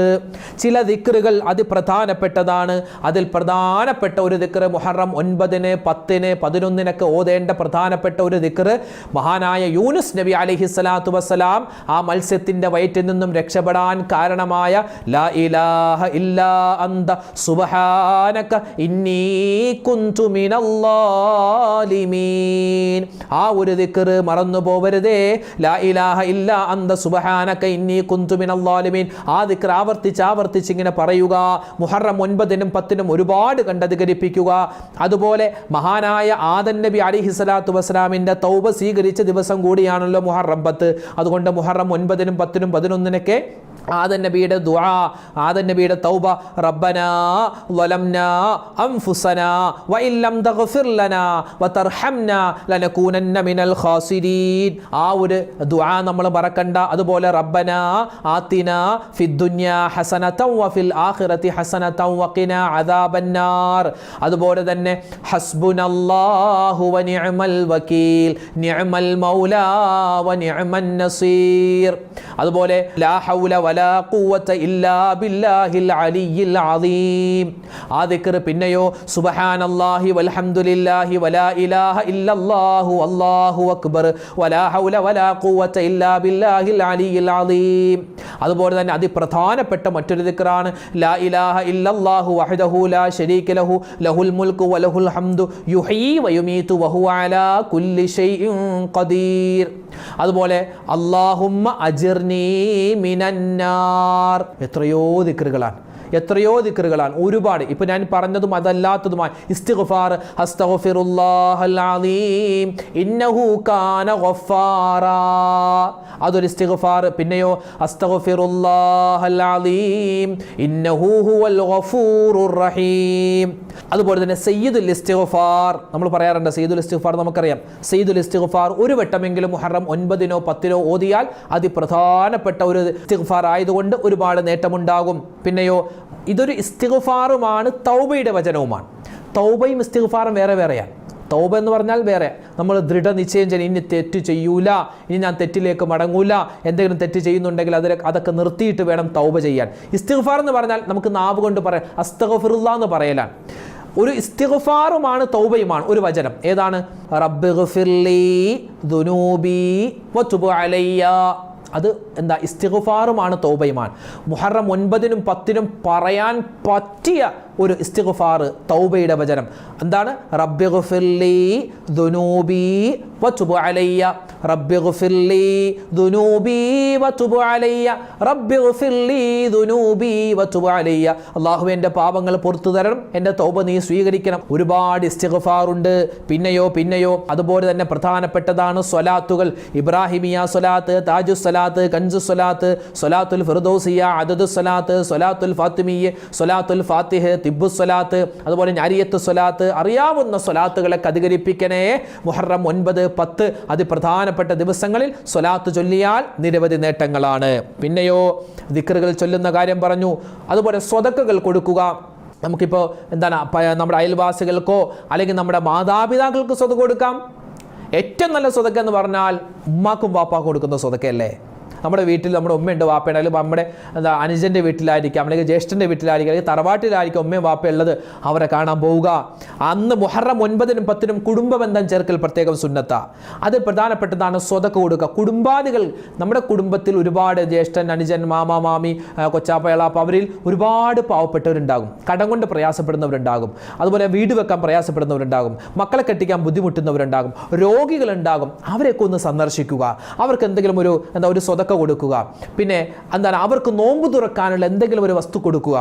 ചില ദിക്റുകൾ അതിപ്രധാനപ്പെട്ടതാണ്. അതിൽ പ്രധാനപ്പെട്ട ഒരു ദിക്റ് മുഹറം 9-ന് 10-ന് 11-നൊക്കെ ഓതേണ്ട പ്രധാനപ്പെട്ട ഒരു ദിക്റ് മഹാനായ യൂനുസ് നബി അലൈഹിസ്സലാത്തു വസ്സലാം ആ മത്സ്യത്തിന്റെ വയറ്റിൽ നിന്നും രക്ഷപ്പെടാൻ കാരണമായ ലാ ഇലാഹ ഇല്ലാ അന്ത സുബ്ഹാനക ഇന്നി കുന്തു മിനൽ ളാലിമീൻ. ആ ഒരു ദിക്റ് മറന്നു പോവരുതേ. ലാ ഇലാഹ ഇല്ലാ അന്ത സുബ്ഹാനക ഇന്നി കുന്തു മിനൽ ളാലിമീൻ. ആ ദിക്റ് ആവർത്തിച്ച് ഇങ്ങനെ പറയുക. മുഹറം 9-നും 10-നും ഒരുപാട് കണ്ടധികരിപ്പിക്കുക. അതുപോലെ മഹാനായ ആദം നബി അലൈഹിസ്സലാത്തു വസ്സലാമിന്റെ തൗബ സ്വീകരിച്ച ദിവസം കൂടിയാണല്ലോ മുഹറം 10. അതുകൊണ്ട് മുഹറം 9-നും 10-നും 11-നൊക്കെ ആദം നബിയുടെ ദുആ, ആദം നബിയുടെ തൗബ, റബ്ബനാ ളലംനാ അൻഫുസനാ വഇല്ലം തഗ്ഫിർ ലനാ വതർഹംനാ ലനകൂനന്ന മിനൽ ഖാസിരീൻ. ആ ഒരു ദുആ നമ്മൾ മറക്കണ്ട. അതുപോലെ റബ്ബനാ ആതിനാ ഫിദ്ദുനിയാ ഹസനതൻ വഫിൽ ആഖിറതി ഹസനതൻ വഖിനാ അദാബന്നാർ. അതുപോലെ തന്നെ ഹസ്ബുനല്ലാഹു വനിഅമൽ വകീൽ നിഅമൽ മൗലാ വനിഅമൻ നസീർ. അതുപോലെ ലാ ഹൗല വലാ ഖുവത ഇല്ലാ ബില്ലാഹിൽ അലിയിൽ അദീം. ആ ദിക്ർ. പിന്നെയോ സുബ്ഹാനല്ലാഹി വൽഹംദുലില്ലാഹി വലാ ഇലാഹ ഇല്ലല്ലാഹു അല്ലാഹു അക്ബർ വലാ ഹൗല വലാ ഖുവത ഇല്ലാ ബില്ലാഹിൽ അലിയിൽ അദീം. അതുപോലെ തന്നെ അതിപ്രധാനപ്പെട്ട മറ്റൊരു ദിക്റാണ് ലാ ഇലാഹ ഇല്ലല്ലാഹു വഹ്ദഹു ലാ ശരീക ലഹു ലഹുൽ മുൽക്കു വലഹുൽ ഹംദു യുഹ്യീ വയുമീതു വഹുവ അലാ കുല്ലി ഷൈഇൻ ഖദീർ. അതുപോലെ അല്ലാഹുമ്മ അജിർനീ മിനന്നാർ. എത്രയോ ദിക്റുകളാണ്, ഒരുപാട്. ഇപ്പൊ ഞാൻ പറഞ്ഞതും അതല്ലാത്തതുമായി ഇസ്തിഗ്ഫാർ, അസ്തഗ്ഫിറുല്ലാഹൽ അലീം ഇന്നഹു കാന ഗഫാറാ, അതൊരു ഇസ്തിഗ്ഫാർ. പിന്നെയോ അസ്തഗ്ഫിറുല്ലാഹൽ അലീം ഇന്നഹു ഹുവൽ ഗഫൂറുർ റഹീം. അതുപോലെ തന്നെ സയ്യിദുൽ ഇസ്തിഗ്ഫാർ നമ്മൾ പറയാറുണ്ട്. സയ്യിദുൽ ഇസ്തിഗ്ഫാർ നമുക്കറിയാം. സയ്യിദുൽ ഇസ്തിഗ്ഫാർ ഒരു വട്ടമെങ്കിലും മുഹറം 9-നോ 10-നോ ഓതിയാൽ അതിപ്രധാനപ്പെട്ട ഒരു ഇസ്തിഗ്ഫാർ ആയതുകൊണ്ട് ഒരുപാട് നേട്ടമുണ്ടാകും. പിന്നെയോ ഇതൊരു ഇസ്തിഗ്ഫാറുമാണ്, തൗബയുടെ വചനവുമാണ്. തൗബയും ഇസ്തിഗ്ഫാറും വേറെ വേറെയാണ്. തൗബ എന്ന് പറഞ്ഞാൽ വേറെ, നമ്മൾ ദൃഢനിശ്ചയം ചെയ്യും, ഇനി തെറ്റ് ചെയ്യൂല, ഇനി ഞാൻ തെറ്റിലേക്ക് മടങ്ങൂല, എന്തെങ്കിലും തെറ്റ് ചെയ്യുന്നുണ്ടെങ്കിൽ അതൊക്കെ നിർത്തിയിട്ട് വേണം തൗബ ചെയ്യാൻ. ഇസ്തിഗ്ഫാർ എന്ന് പറഞ്ഞാൽ നമുക്ക് നാവ് കൊണ്ട് പറയാം, അസ്തഗ്ഫിറുല്ലാഹ് എന്ന് പറയലാണ്. ഒരു ഇസ്തിഗ്ഫാറുമാണ് തൗബയുമാണ് ഒരു വചനം. ഏതാണ്? റബ്ബിഗ്ഫിർലി ദുനൂബി വതുബ് അലയ്യ. അത് എന്താ? ഇസ്തിഗ്ഫാറുമാണ് തൗബയുമാണ്. മുഹറം 9-നും 10-നും പറയാൻ പറ്റിയ ഒരു ഇസ്തിഗ്ഫാർ തൗബയുടെ വചനം എന്താണ്? റബ്ബിഗ്ഫിർലി ദുനൂബി വതുബ് അലയ്യ, റബ്ബിഗ്ഫിർലി ദുനൂബി വതുബ് അലയ്യ, റബ്ബിഗ്ഫിർലി ദുനൂബി വതുബ് അലയ്യ. അല്ലാഹുവേ എൻ്റെ പാപങ്ങൾ പുറത്തു തരണം, എൻ്റെ തൗബ നീ സ്വീകരിക്കണം. ഒരുപാട് ഇസ്തിഗ്ഫാറുണ്ട്. പിന്നെയോ അതുപോലെ തന്നെ പ്രധാനപ്പെട്ടതാണ് സ്വലാത്തുകൾ. ഇബ്രാഹിമിയ സ്വലാത്ത്, താജു സ്വലാത്ത്, കൻസു സ്വലാത്ത്, സ്വലാത്തുൽ ഫിർദൗസിയ, അദദു സ്വലാത്ത്, സ്വലാത്തുൽ ഫാത്തിമിയ്യ, സ്വലാത്തുൽ ഫാത്തിഹ, തിബ്ബു സ്വലാത്ത്, അതുപോലെ ഞാരിയത്ത് സ്വലാത്ത്, അറിയാവുന്ന സ്വലാത്തുകളൊക്കെ അധികരിപ്പിക്കണേ. മുഹറം 9, 10 അതിപ്രധാനപ്പെട്ട ദിവസങ്ങളിൽ സ്വലാത്ത് ചൊല്ലിയാൽ നിരവധി നേട്ടങ്ങളാണ്. പിന്നെയോ ദിക്റുകൾ ചൊല്ലുന്ന കാര്യം പറഞ്ഞു. അതുപോലെ സ്വതക്കകൾ കൊടുക്കുക. നമുക്കിപ്പോൾ എന്താണ്, നമ്മുടെ അയൽവാസികൾക്കോ അല്ലെങ്കിൽ നമ്മുടെ മാതാപിതാക്കൾക്ക് സ്വതക്ക കൊടുക്കാം. ഏറ്റവും നല്ല സ്വതക്ക എന്ന് പറഞ്ഞാൽ ഉമ്മാക്കും വാപ്പാക്കും കൊടുക്കുന്ന സ്വതക്കയല്ലേ. നമ്മുടെ വീട്ടിൽ നമ്മുടെ ഉമ്മയുണ്ട്, വാപ്പയുണ്ട്, അല്ലെങ്കിൽ നമ്മുടെ അനുജൻ്റെ വീട്ടിലായിരിക്കാം, അല്ലെങ്കിൽ ജ്യേഷ്ഠൻ്റെ വീട്ടിലായിരിക്കും, അല്ലെങ്കിൽ തറവാട്ടിലായിരിക്കും ഉമ്മയും വാപ്പയുള്ളത്. അവരെ കാണാൻ പോവുക. അന്ന് മുഹറം 9-നും 10-നും കുടുംബ ബന്ധം ചേർക്കൽ പ്രത്യേകം സുന്നത്താ. അത് പ്രധാനപ്പെട്ടതാണ് സ്വതക്ക കൊടുക്കുക. കുടുംബാദികൾ, നമ്മുടെ കുടുംബത്തിൽ ഒരുപാട് ജ്യേഷ്ഠൻ, അനുജൻ, മാമ, മാമി, കൊച്ചാപ്പ, എളാപ്പ, അവരിൽ ഒരുപാട് പാവപ്പെട്ടവരുണ്ടാകും, കടം കൊണ്ട് പ്രയാസപ്പെടുന്നവരുണ്ടാകും, അതുപോലെ വീട് വെക്കാൻ പ്രയാസപ്പെടുന്നവരുണ്ടാകും, മക്കളെ കെട്ടിക്കാൻ ബുദ്ധിമുട്ടുന്നവരുണ്ടാകും, രോഗികളുണ്ടാകും. അവരെയൊക്കെ ഒന്ന് സന്ദർശിക്കുക. അവർക്ക് എന്തെങ്കിലും ഒരു സ്വതക്ക കൊടുക്കുക. പിന്നെ എന്താണ്, അവർക്ക് നോമ്പ് തുറക്കാനുള്ള എന്തെങ്കിലും ഒരു വസ്തു കൊടുക്കുക.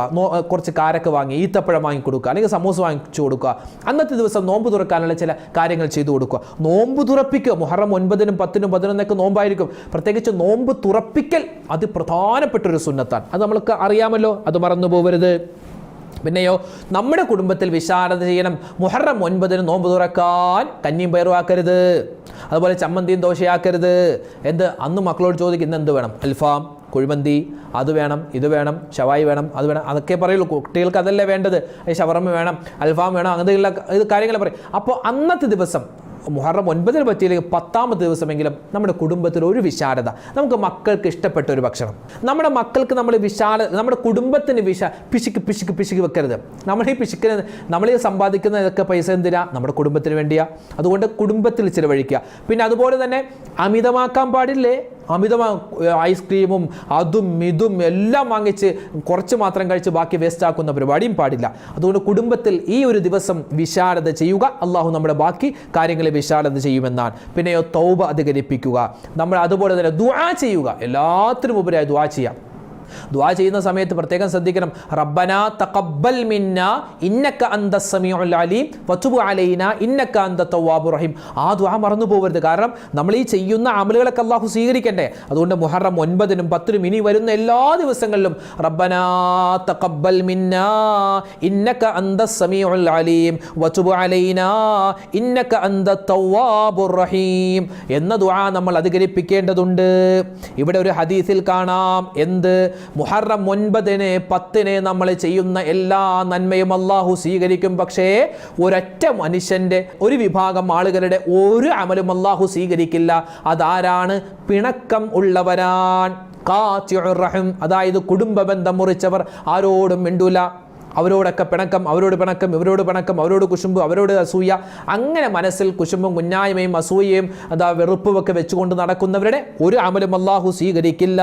കുറച്ച് കാരക്ക വാങ്ങി, ഈത്തപ്പഴം വാങ്ങി കൊടുക്കുക, അല്ലെങ്കിൽ സമൂസ വാങ്ങിച്ചു കൊടുക്കുക. അന്നത്തെ ദിവസം നോമ്പ് തുറക്കാനുള്ള ചില കാര്യങ്ങൾ ചെയ്തു കൊടുക്കുക. നോമ്പ് തുറപ്പിക്കുക. മുഹറം 9-നും 10-നും 11-നൊക്കെ നോമ്പായിരിക്കും. പ്രത്യേകിച്ച് നോമ്പ് തുറപ്പിക്കൽ അത് പ്രധാനപ്പെട്ടൊരു സുന്നത്താണ്. അത് നമ്മൾക്ക് അറിയാമല്ലോ, അത് മറന്നു പോകരുത്. പിന്നെയോ നമ്മുടെ കുടുംബത്തിൽ വിശാലത ചെയ്യണം. മുഹറം 9-ന് നോമ്പ് തുറക്കാൻ കഞ്ഞിയും പയറും ആക്കരുത്, അതുപോലെ ചമ്മന്തിയും ദോശയാക്കരുത്. അന്ന് മക്കളോട് ചോദിക്കും ഇന്ന് എന്ത് വേണം? അൽഫാം, കുഴിമന്തി, അത് വേണം, ഇത് വേണം, ഷവായി വേണം, അത് വേണം, അതൊക്കെ പറയുള്ളൂ. കുട്ടികൾക്ക് അതല്ലേ വേണ്ടത്. ഷവർമ്മ വേണം, അൽഫാം വേണം, അങ്ങനെയുള്ള കാര്യങ്ങൾ പറയും. അപ്പോൾ അന്നത്തെ ദിവസം മുഹറം 9-ന് പറ്റിയില്ലെങ്കിൽ 10-ാമത്തെ ദിവസമെങ്കിലും നമ്മുടെ കുടുംബത്തിൽ ഒരു വിശാലത, നമുക്ക് മക്കൾക്ക് ഇഷ്ടപ്പെട്ട ഒരു ഭക്ഷണം, നമ്മുടെ മക്കൾക്ക് നമ്മുടെ കുടുംബത്തിന് പിശുക്ക് വെക്കരുത്. നമ്മൾ ഈ സമ്പാദിക്കുന്ന ഇതൊക്കെ പൈസ എന്തിനാ? നമ്മുടെ കുടുംബത്തിന് വേണ്ടിയാ. അതുകൊണ്ട് കുടുംബത്തിൽ ചിലവഴിക്കുക. പിന്നെ അതുപോലെ തന്നെ അമിതമാക്കാൻ പാടില്ലേ. ഐസ്ക്രീമും അതും ഇതും എല്ലാം വാങ്ങിച്ച് കുറച്ച് മാത്രം കഴിച്ച് ബാക്കി വേസ്റ്റ് ആക്കുന്ന പരിപാടിയും പാടില്ല. അതുകൊണ്ട് കുടുംബത്തിൽ ഈ ഒരു ദിവസം വിശാലത ചെയ്യുക. അള്ളാഹു നമ്മുടെ ബാക്കി കാര്യങ്ങളെ വിശാലത ചെയ്യുമെന്നാണ്. പിന്നെയോ തൗബ അധികരിപ്പിക്കുക. നമ്മൾ അതുപോലെ തന്നെ ദുആ ചെയ്യുക. എല്ലാത്തിനും ഉപരിയായി ദുആ ചെയ്യാം. ദുആ ചെയ്യുന്ന സമയത്ത് പ്രത്യേകം ശ്രദ്ധിക്കണം. റബ്ബനാ തഖബ്ബൽ മിന്നാ ഇന്നക അന്തസ് സമീഉൽ അലീം വതുബ് അലൈനാ ഇന്നക അന്തത് തവ്വാബുർ റഹീം. ആ ദുആ മറന്നു പോകരുത്. കാരണം നമ്മൾ ഈ ചെയ്യുന്ന അമലുകളൊക്കെ അല്ലാഹു സ്വീകരിക്കണ്ടേ. അതുകൊണ്ട് മുഹറം 9-നും 10-നും ഇനി വരുന്ന എല്ലാ ദിവസങ്ങളിലും റബ്ബനാ തഖബ്ബൽ മിന്നാ ഇന്നക അന്തസ് സമീഉൽ അലീം വതുബ് അലൈനാ ഇന്നക അന്തത് തവ്വാബുർ റഹീം എന്ന ദുആ നമ്മൾ അധികരിപ്പിക്കേണ്ടതുണ്ട്. ഇവിടെ ഒരു ഹദീസിൽ കാണാം എന്ത്? മുഹറം 9-ന് 10-ന് നമ്മൾ ചെയ്യുന്ന എല്ലാ നന്മയും അല്ലാഹു സ്വീകരിക്കും. പക്ഷേ ഒരൊറ്റ മനുഷ്യന്റെ, ഒരു വിഭാഗം ആളുകളുടെ ഒരു അമലും അല്ലാഹു സ്വീകരിക്കില്ല. അതാരാണ്? പിണക്കം ഉള്ളവരാൻ, ഖാതിഉർ റഹിം, അതായത് കുടുംബ ബന്ധം മുറിച്ചവർ, ആരോടും മിണ്ടൂല, അവരോടൊക്കെ പിണക്കം, അവരോട് പിണക്കം, ഇവരോട് പിണക്കം, അവരോട് കുശുമ്പ്, അവരോട് അസൂയ, അങ്ങനെ മനസ്സിൽ കുശുമ്പും കുഞ്ഞായ്മയും അസൂയയും വെറുപ്പുമൊക്കെ വെച്ചുകൊണ്ട് നടക്കുന്നവരുടെ ഒരു അമലും അല്ലാഹു സ്വീകരിക്കില്ല.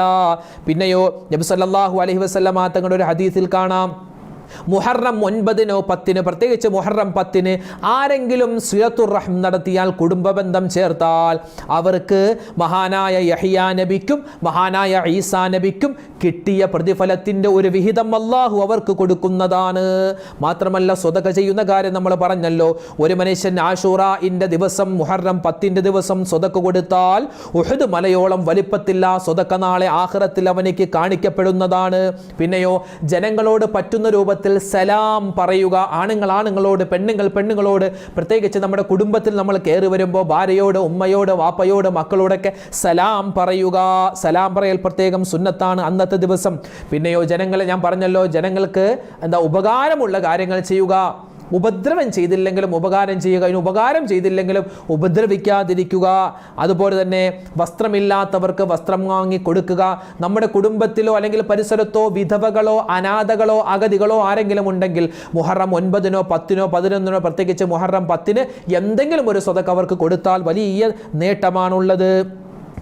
പിന്നെയോ നബി സല്ലല്ലാഹു അലൈഹി വസല്ലമ തങ്ങളുടെ ഒരു ഹദീസിൽ കാണാം, മുഹറം 9-നോ 10-ന്, പ്രത്യേകിച്ച് മുഹറം 10-ന് ആരെങ്കിലും സിലത്തുർ റഹ്ം നടത്തിയാൽ, കുടുംബ ബന്ധം ചേർത്താൽ, അവർക്ക് മഹാനായ യഹ്യാ നബിക്കും മഹാനായ ഈസാ നബിക്കും കിട്ടിയ പ്രതിഫലത്തിൻ്റെ ഒരു വിഹിതം അല്ലാഹു അവർക്ക് കൊടുക്കുന്നതാണ്. മാത്രമല്ല സ്വതക ചെയ്യുന്ന കാര്യം നമ്മൾ പറഞ്ഞല്ലോ. ഒരു മനുഷ്യൻ ആശൂറാഇൻ്റെ ദിവസം, മുഹറം 10-ൻ്റെ ദിവസം സ്വതക കൊടുത്താൽ ഉഹദ് മലയോളം വലിപ്പത്തില്ല സ്വതക നാളെ ആഖിറത്തിൽ അവനിക്ക് കാണിക്കപ്പെടുന്നതാണ്. പിന്നെയോ ജനങ്ങളോട് പറ്റുന്ന രൂപത്തിൽ സലാം പറയുക. ആണുങ്ങൾ ആണുങ്ങളോട്, പെണ്ണുങ്ങൾ പെണ്ണുങ്ങളോട്, പ്രത്യേകിച്ച് നമ്മുടെ കുടുംബത്തിൽ നമ്മൾ കയറി വരുമ്പോൾ ഭാര്യയോട്, ഉമ്മയോട്, വാപ്പയോട്, മക്കളോടൊക്കെ സലാം പറയുക. സലാം പറയൽ പ്രത്യേകം സുന്നത്താണ് അന്നത്തെ ദിവസം. പിന്നെയോ ജനങ്ങളെ, ഞാൻ പറഞ്ഞല്ലോ, ജനങ്ങൾക്ക് ഉപകാരമുള്ള കാര്യങ്ങൾ ചെയ്യുക. ഉപദ്രവം ചെയ്തില്ലെങ്കിലും ഉപകാരം ചെയ്യുക, ഇനി ഉപകാരം ചെയ്തില്ലെങ്കിലും ഉപദ്രവിക്കാതിരിക്കുക. അതുപോലെ തന്നെ വസ്ത്രമില്ലാത്തവർക്ക് വസ്ത്രം വാങ്ങി കൊടുക്കുക. നമ്മുടെ കുടുംബത്തിലോ അല്ലെങ്കിൽ പരിസരത്തോ വിധവകളോ അനാഥകളോ അഗതികളോ ആരെങ്കിലും ഉണ്ടെങ്കിൽ മുഹറം 9-നോ 10-നോ 11-നോ, പ്രത്യേകിച്ച് മുഹറം 10-ന് എന്തെങ്കിലും ഒരു സ്വതക്ക അവർക്ക് കൊടുത്താൽ വലിയ നേട്ടമാണുള്ളത്.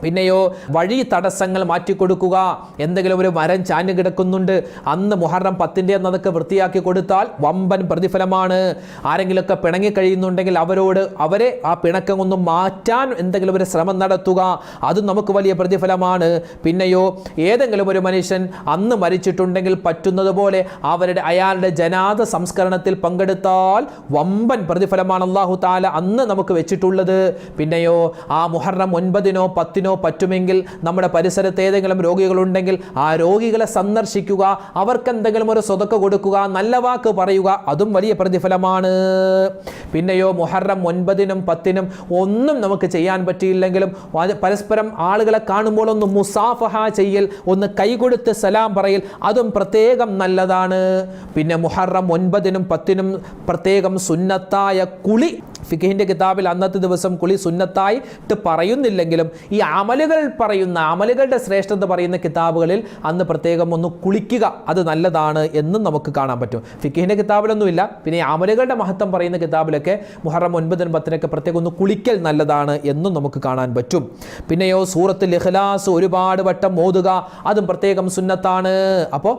പിന്നെയോ വഴി തടസ്സങ്ങൾ മാറ്റിക്കൊടുക്കുക. എന്തെങ്കിലും ഒരു മരം ചാഞ്ഞു കിടക്കുന്നുണ്ട്, അന്ന് മുഹറം 10-ൻ്റെ അന്ന് അതൊക്കെ വൃത്തിയാക്കി കൊടുത്താൽ വമ്പൻ പ്രതിഫലമാണ്. ആരെങ്കിലുമൊക്കെ പിണങ്ങി കഴിയുന്നുണ്ടെങ്കിൽ അവരെ ആ പിണക്കം ഒന്ന് മാറ്റാൻ എന്തെങ്കിലും ഒരു ശ്രമം നടത്തുക. അതും നമുക്ക് വലിയ പ്രതിഫലമാണ്. പിന്നെയോ ഏതെങ്കിലും ഒരു മനുഷ്യൻ അന്ന് മരിച്ചിട്ടുണ്ടെങ്കിൽ പറ്റുന്നത് പോലെ അയാളുടെ ജനാദ സംസ്കരണത്തിൽ പങ്കെടുത്താൽ വമ്പൻ പ്രതിഫലമാണ് അല്ലാഹു തആല അന്ന് നമുക്ക് വെച്ചിട്ടുള്ളത്. പിന്നെയോ ആ മുഹറം 9-നോ 10-നോ പറ്റുമെങ്കിൽ നമ്മുടെ പരിസരത്ത് ഏതെങ്കിലും രോഗികളുണ്ടെങ്കിൽ ആ രോഗികളെ സന്ദർശിക്കുക, അവർക്ക് എന്തെങ്കിലും ഒരു സ്വതക്ക കൊടുക്കുക, നല്ല വാക്ക് പറയുക, അതും വലിയ പ്രതിഫലമാണ്. പിന്നെയോ മുഹറം 9-നും 10-നും ഒന്നും നമുക്ക് ചെയ്യാൻ പറ്റിയില്ലെങ്കിലും പരസ്പരം ആളുകളെ കാണുമ്പോൾ ഒന്ന് മുസാഫഹ ചെയ്യൽ, ഒന്ന് കൈകൊടുത്ത് സലാം പറയൽ, അതും പ്രത്യേകം നല്ലതാണ്. പിന്നെ മുഹറം 9-നും 10-നും പ്രത്യേകം സുന്നത്തായ കുളി, ഫിഖിന്റെ കിതാബിൽ അന്നത്തെ ദിവസം കുളി സുന്നത്തായിട്ട് പറയുന്നില്ലെങ്കിലും ഈ അമലുകളുടെ ശ്രേഷ്ഠത പറയുന്ന കിതാബുകളിൽ അന്ന് പ്രത്യേകം ഒന്ന് കുളിക്കുക, അത് നല്ലതാണ് എന്നും നമുക്ക് കാണാൻ പറ്റും. ഫിഖിന്റെ കിതാബിലൊന്നുമില്ല. പിന്നെ ഈ അമലുകളുടെ മഹത്വം പറയുന്ന കിതാബിലൊക്കെ മുഹറം 9-നും 10-നൊക്കെ പ്രത്യേകം ഒന്ന് കുളിക്കൽ നല്ലതാണ് എന്നും നമുക്ക് കാണാൻ പറ്റും. പിന്നെയോ സൂറത്തുൽ ഇഖ്ലാസ് ഒരുപാട് വട്ടം ഓതുക, അതും പ്രത്യേകം സുന്നത്താണ്. അപ്പോൾ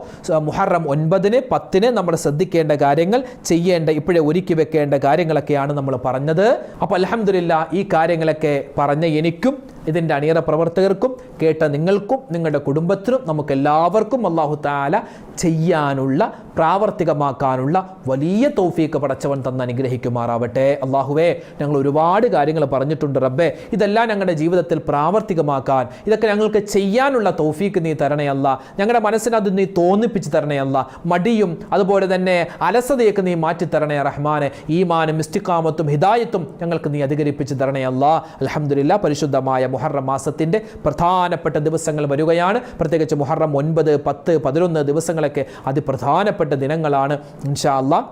മുഹറം 9-ന് 10-ന് നമ്മൾ ശ്രദ്ധിക്കേണ്ട കാര്യങ്ങൾ, ചെയ്യേണ്ട, ഇപ്പോഴേ ഒരുക്കി വെക്കേണ്ട കാര്യങ്ങളൊക്കെയാണ് നമ്മൾ പറഞ്ഞത്. അപ്പോൾ അൽഹംദുലില്ലാഹ് ഈ കാര്യങ്ങളൊക്കെ പറഞ്ഞ എനിക്കും ഇതിൻ്റെ അണിയറ പ്രവർത്തകർക്കും കേട്ട നിങ്ങൾക്കും നിങ്ങളുടെ കുടുംബത്തിനും നമുക്കെല്ലാവർക്കും അല്ലാഹു തആല ചെയ്യാനുള്ള, പ്രാവർത്തികമാക്കാനുള്ള വലിയ തൗഫീഖ് പടച്ചവൻ തന്ന് അനുഗ്രഹിക്കുമാറാവട്ടെ. അല്ലാഹുവേ, ഞങ്ങൾ ഒരുപാട് കാര്യങ്ങൾ പറഞ്ഞിട്ടുണ്ട് റബ്ബേ, ഇതെല്ലാം ഞങ്ങളുടെ ജീവിതത്തിൽ പ്രാവർത്തികമാക്കാൻ, ഇതൊക്കെ ഞങ്ങൾക്ക് ചെയ്യാനുള്ള തൗഫീഖ് നീ തരണേ അല്ല. ഞങ്ങളുടെ മനസ്സിനത് നീ തോന്നിപ്പിച്ച് തരണേ അല്ല. മടിയും അതുപോലെ തന്നെ അലസതയൊക്കെ നീ മാറ്റിത്തരണേ റഹ്മാനെ. ഈമാനും ഇസ്തിഖാമത്തും ഹിദായത്തും ഞങ്ങൾക്ക് നീ അധികരിപ്പിച്ച് തരണേ അല്ല. അൽഹംദുലില്ലാഹ്, പരിശുദ്ധമായ മുഹറം മാസത്തിൻ്റെ പ്രധാനപ്പെട്ട ദിവസങ്ങൾ വരികയാണ്. പ്രത്യേകിച്ച് മുഹറം 9, 10, 11 ദിവസങ്ങളൊക്കെ അതിപ്രധാനപ്പെട്ട ദിനങ്ങളാണ്. ഇൻഷാ അല്ലാഹ്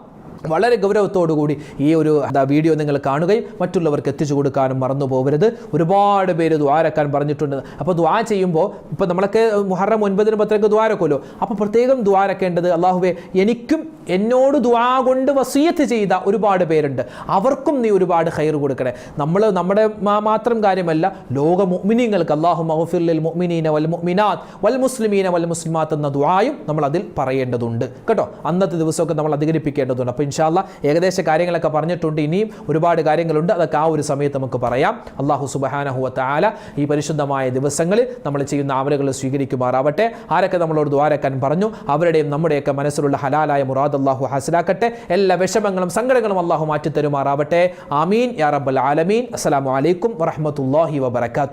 വളരെ ഗൗരവത്തോടുകൂടി ഈ ഒരു വീഡിയോ നിങ്ങൾ കാണുകയും മറ്റുള്ളവർക്ക് എത്തിച്ചു കൊടുക്കാനും മറന്നു പോകരുത്. ഒരുപാട് പേര് ദ്വാരക്കാൻ പറഞ്ഞിട്ടുണ്ട്. അപ്പോൾ ദ്വാ ചെയ്യുമ്പോൾ ഇപ്പോൾ നമ്മളൊക്കെ മുഹറം 9-നും 10-നൊക്കെ ദ്വാരക്കുമല്ലോ. അപ്പോൾ പ്രത്യേകം ദ്വാരക്കേണ്ടത്, അല്ലാഹുവേ എനിക്കും എന്നോട് ദുആ കൊണ്ട് വസിയത്ത് ചെയ്ത ഒരുപാട് പേരുണ്ട്, അവർക്കും നീ ഒരുപാട് ഖൈർ കൊടുക്കണേ. നമ്മുടെ മാത്രം കാര്യമല്ല, ലോക മുഅ്മിനീങ്ങൾക്ക് അല്ലാഹുമ്മ ഗഫിർ ലിൽ മുഅ്മിനീന വൽ മുഅ്മിനാത്ത് വൽ മുസ്ലിമീന വൽ മുസ്ലിമാത്ത് എന്ന ദുആയും നമ്മൾ അതിൽ പറയേണ്ടതുണ്ട് കേട്ടോ. അന്നത്തെ ദിവസമൊക്കെ നമ്മൾ അധികരിപ്പിക്കേണ്ടതുണ്ട്. അപ്പോൾ ഇൻഷാ അല്ലാഹ് ഏകദേശ കാര്യങ്ങളൊക്കെ പറഞ്ഞിട്ടുണ്ട്. ഇനിയും ഒരുപാട് കാര്യങ്ങളുണ്ട്, അതൊക്കെ ആ ഒരു സമയത്ത് നമുക്ക് പറയാം. അല്ലാഹു സുബ്ഹാനഹു വ തആല ഈ പരിശുദ്ധമായ ദിവസങ്ങളിൽ നമ്മൾ ചെയ്യുന്ന അമലുകൾ സ്വീകരിക്കുമാറാവട്ടെ. ആരൊക്കെ നമ്മളോട് ദ്വാരക്കാൻ പറഞ്ഞു അവരുടെയും നമ്മുടെയൊക്കെ മനസ്സിലുള്ള ഹലാലായ മുറാദ് അല്ലാഹു ഹാസിലാക്കട്ടെ. എല്ലാ വിഷമങ്ങളും സങ്കടങ്ങളും അല്ലാഹു മാറ്റിത്തരുമാറാവട്ടെ. ആമീൻ യാ റബ്ബൽ ആലമീൻ. അസ്സലാമു അലൈക്കും വറഹ്മത്തുള്ളാഹി വബറകാതുഹു.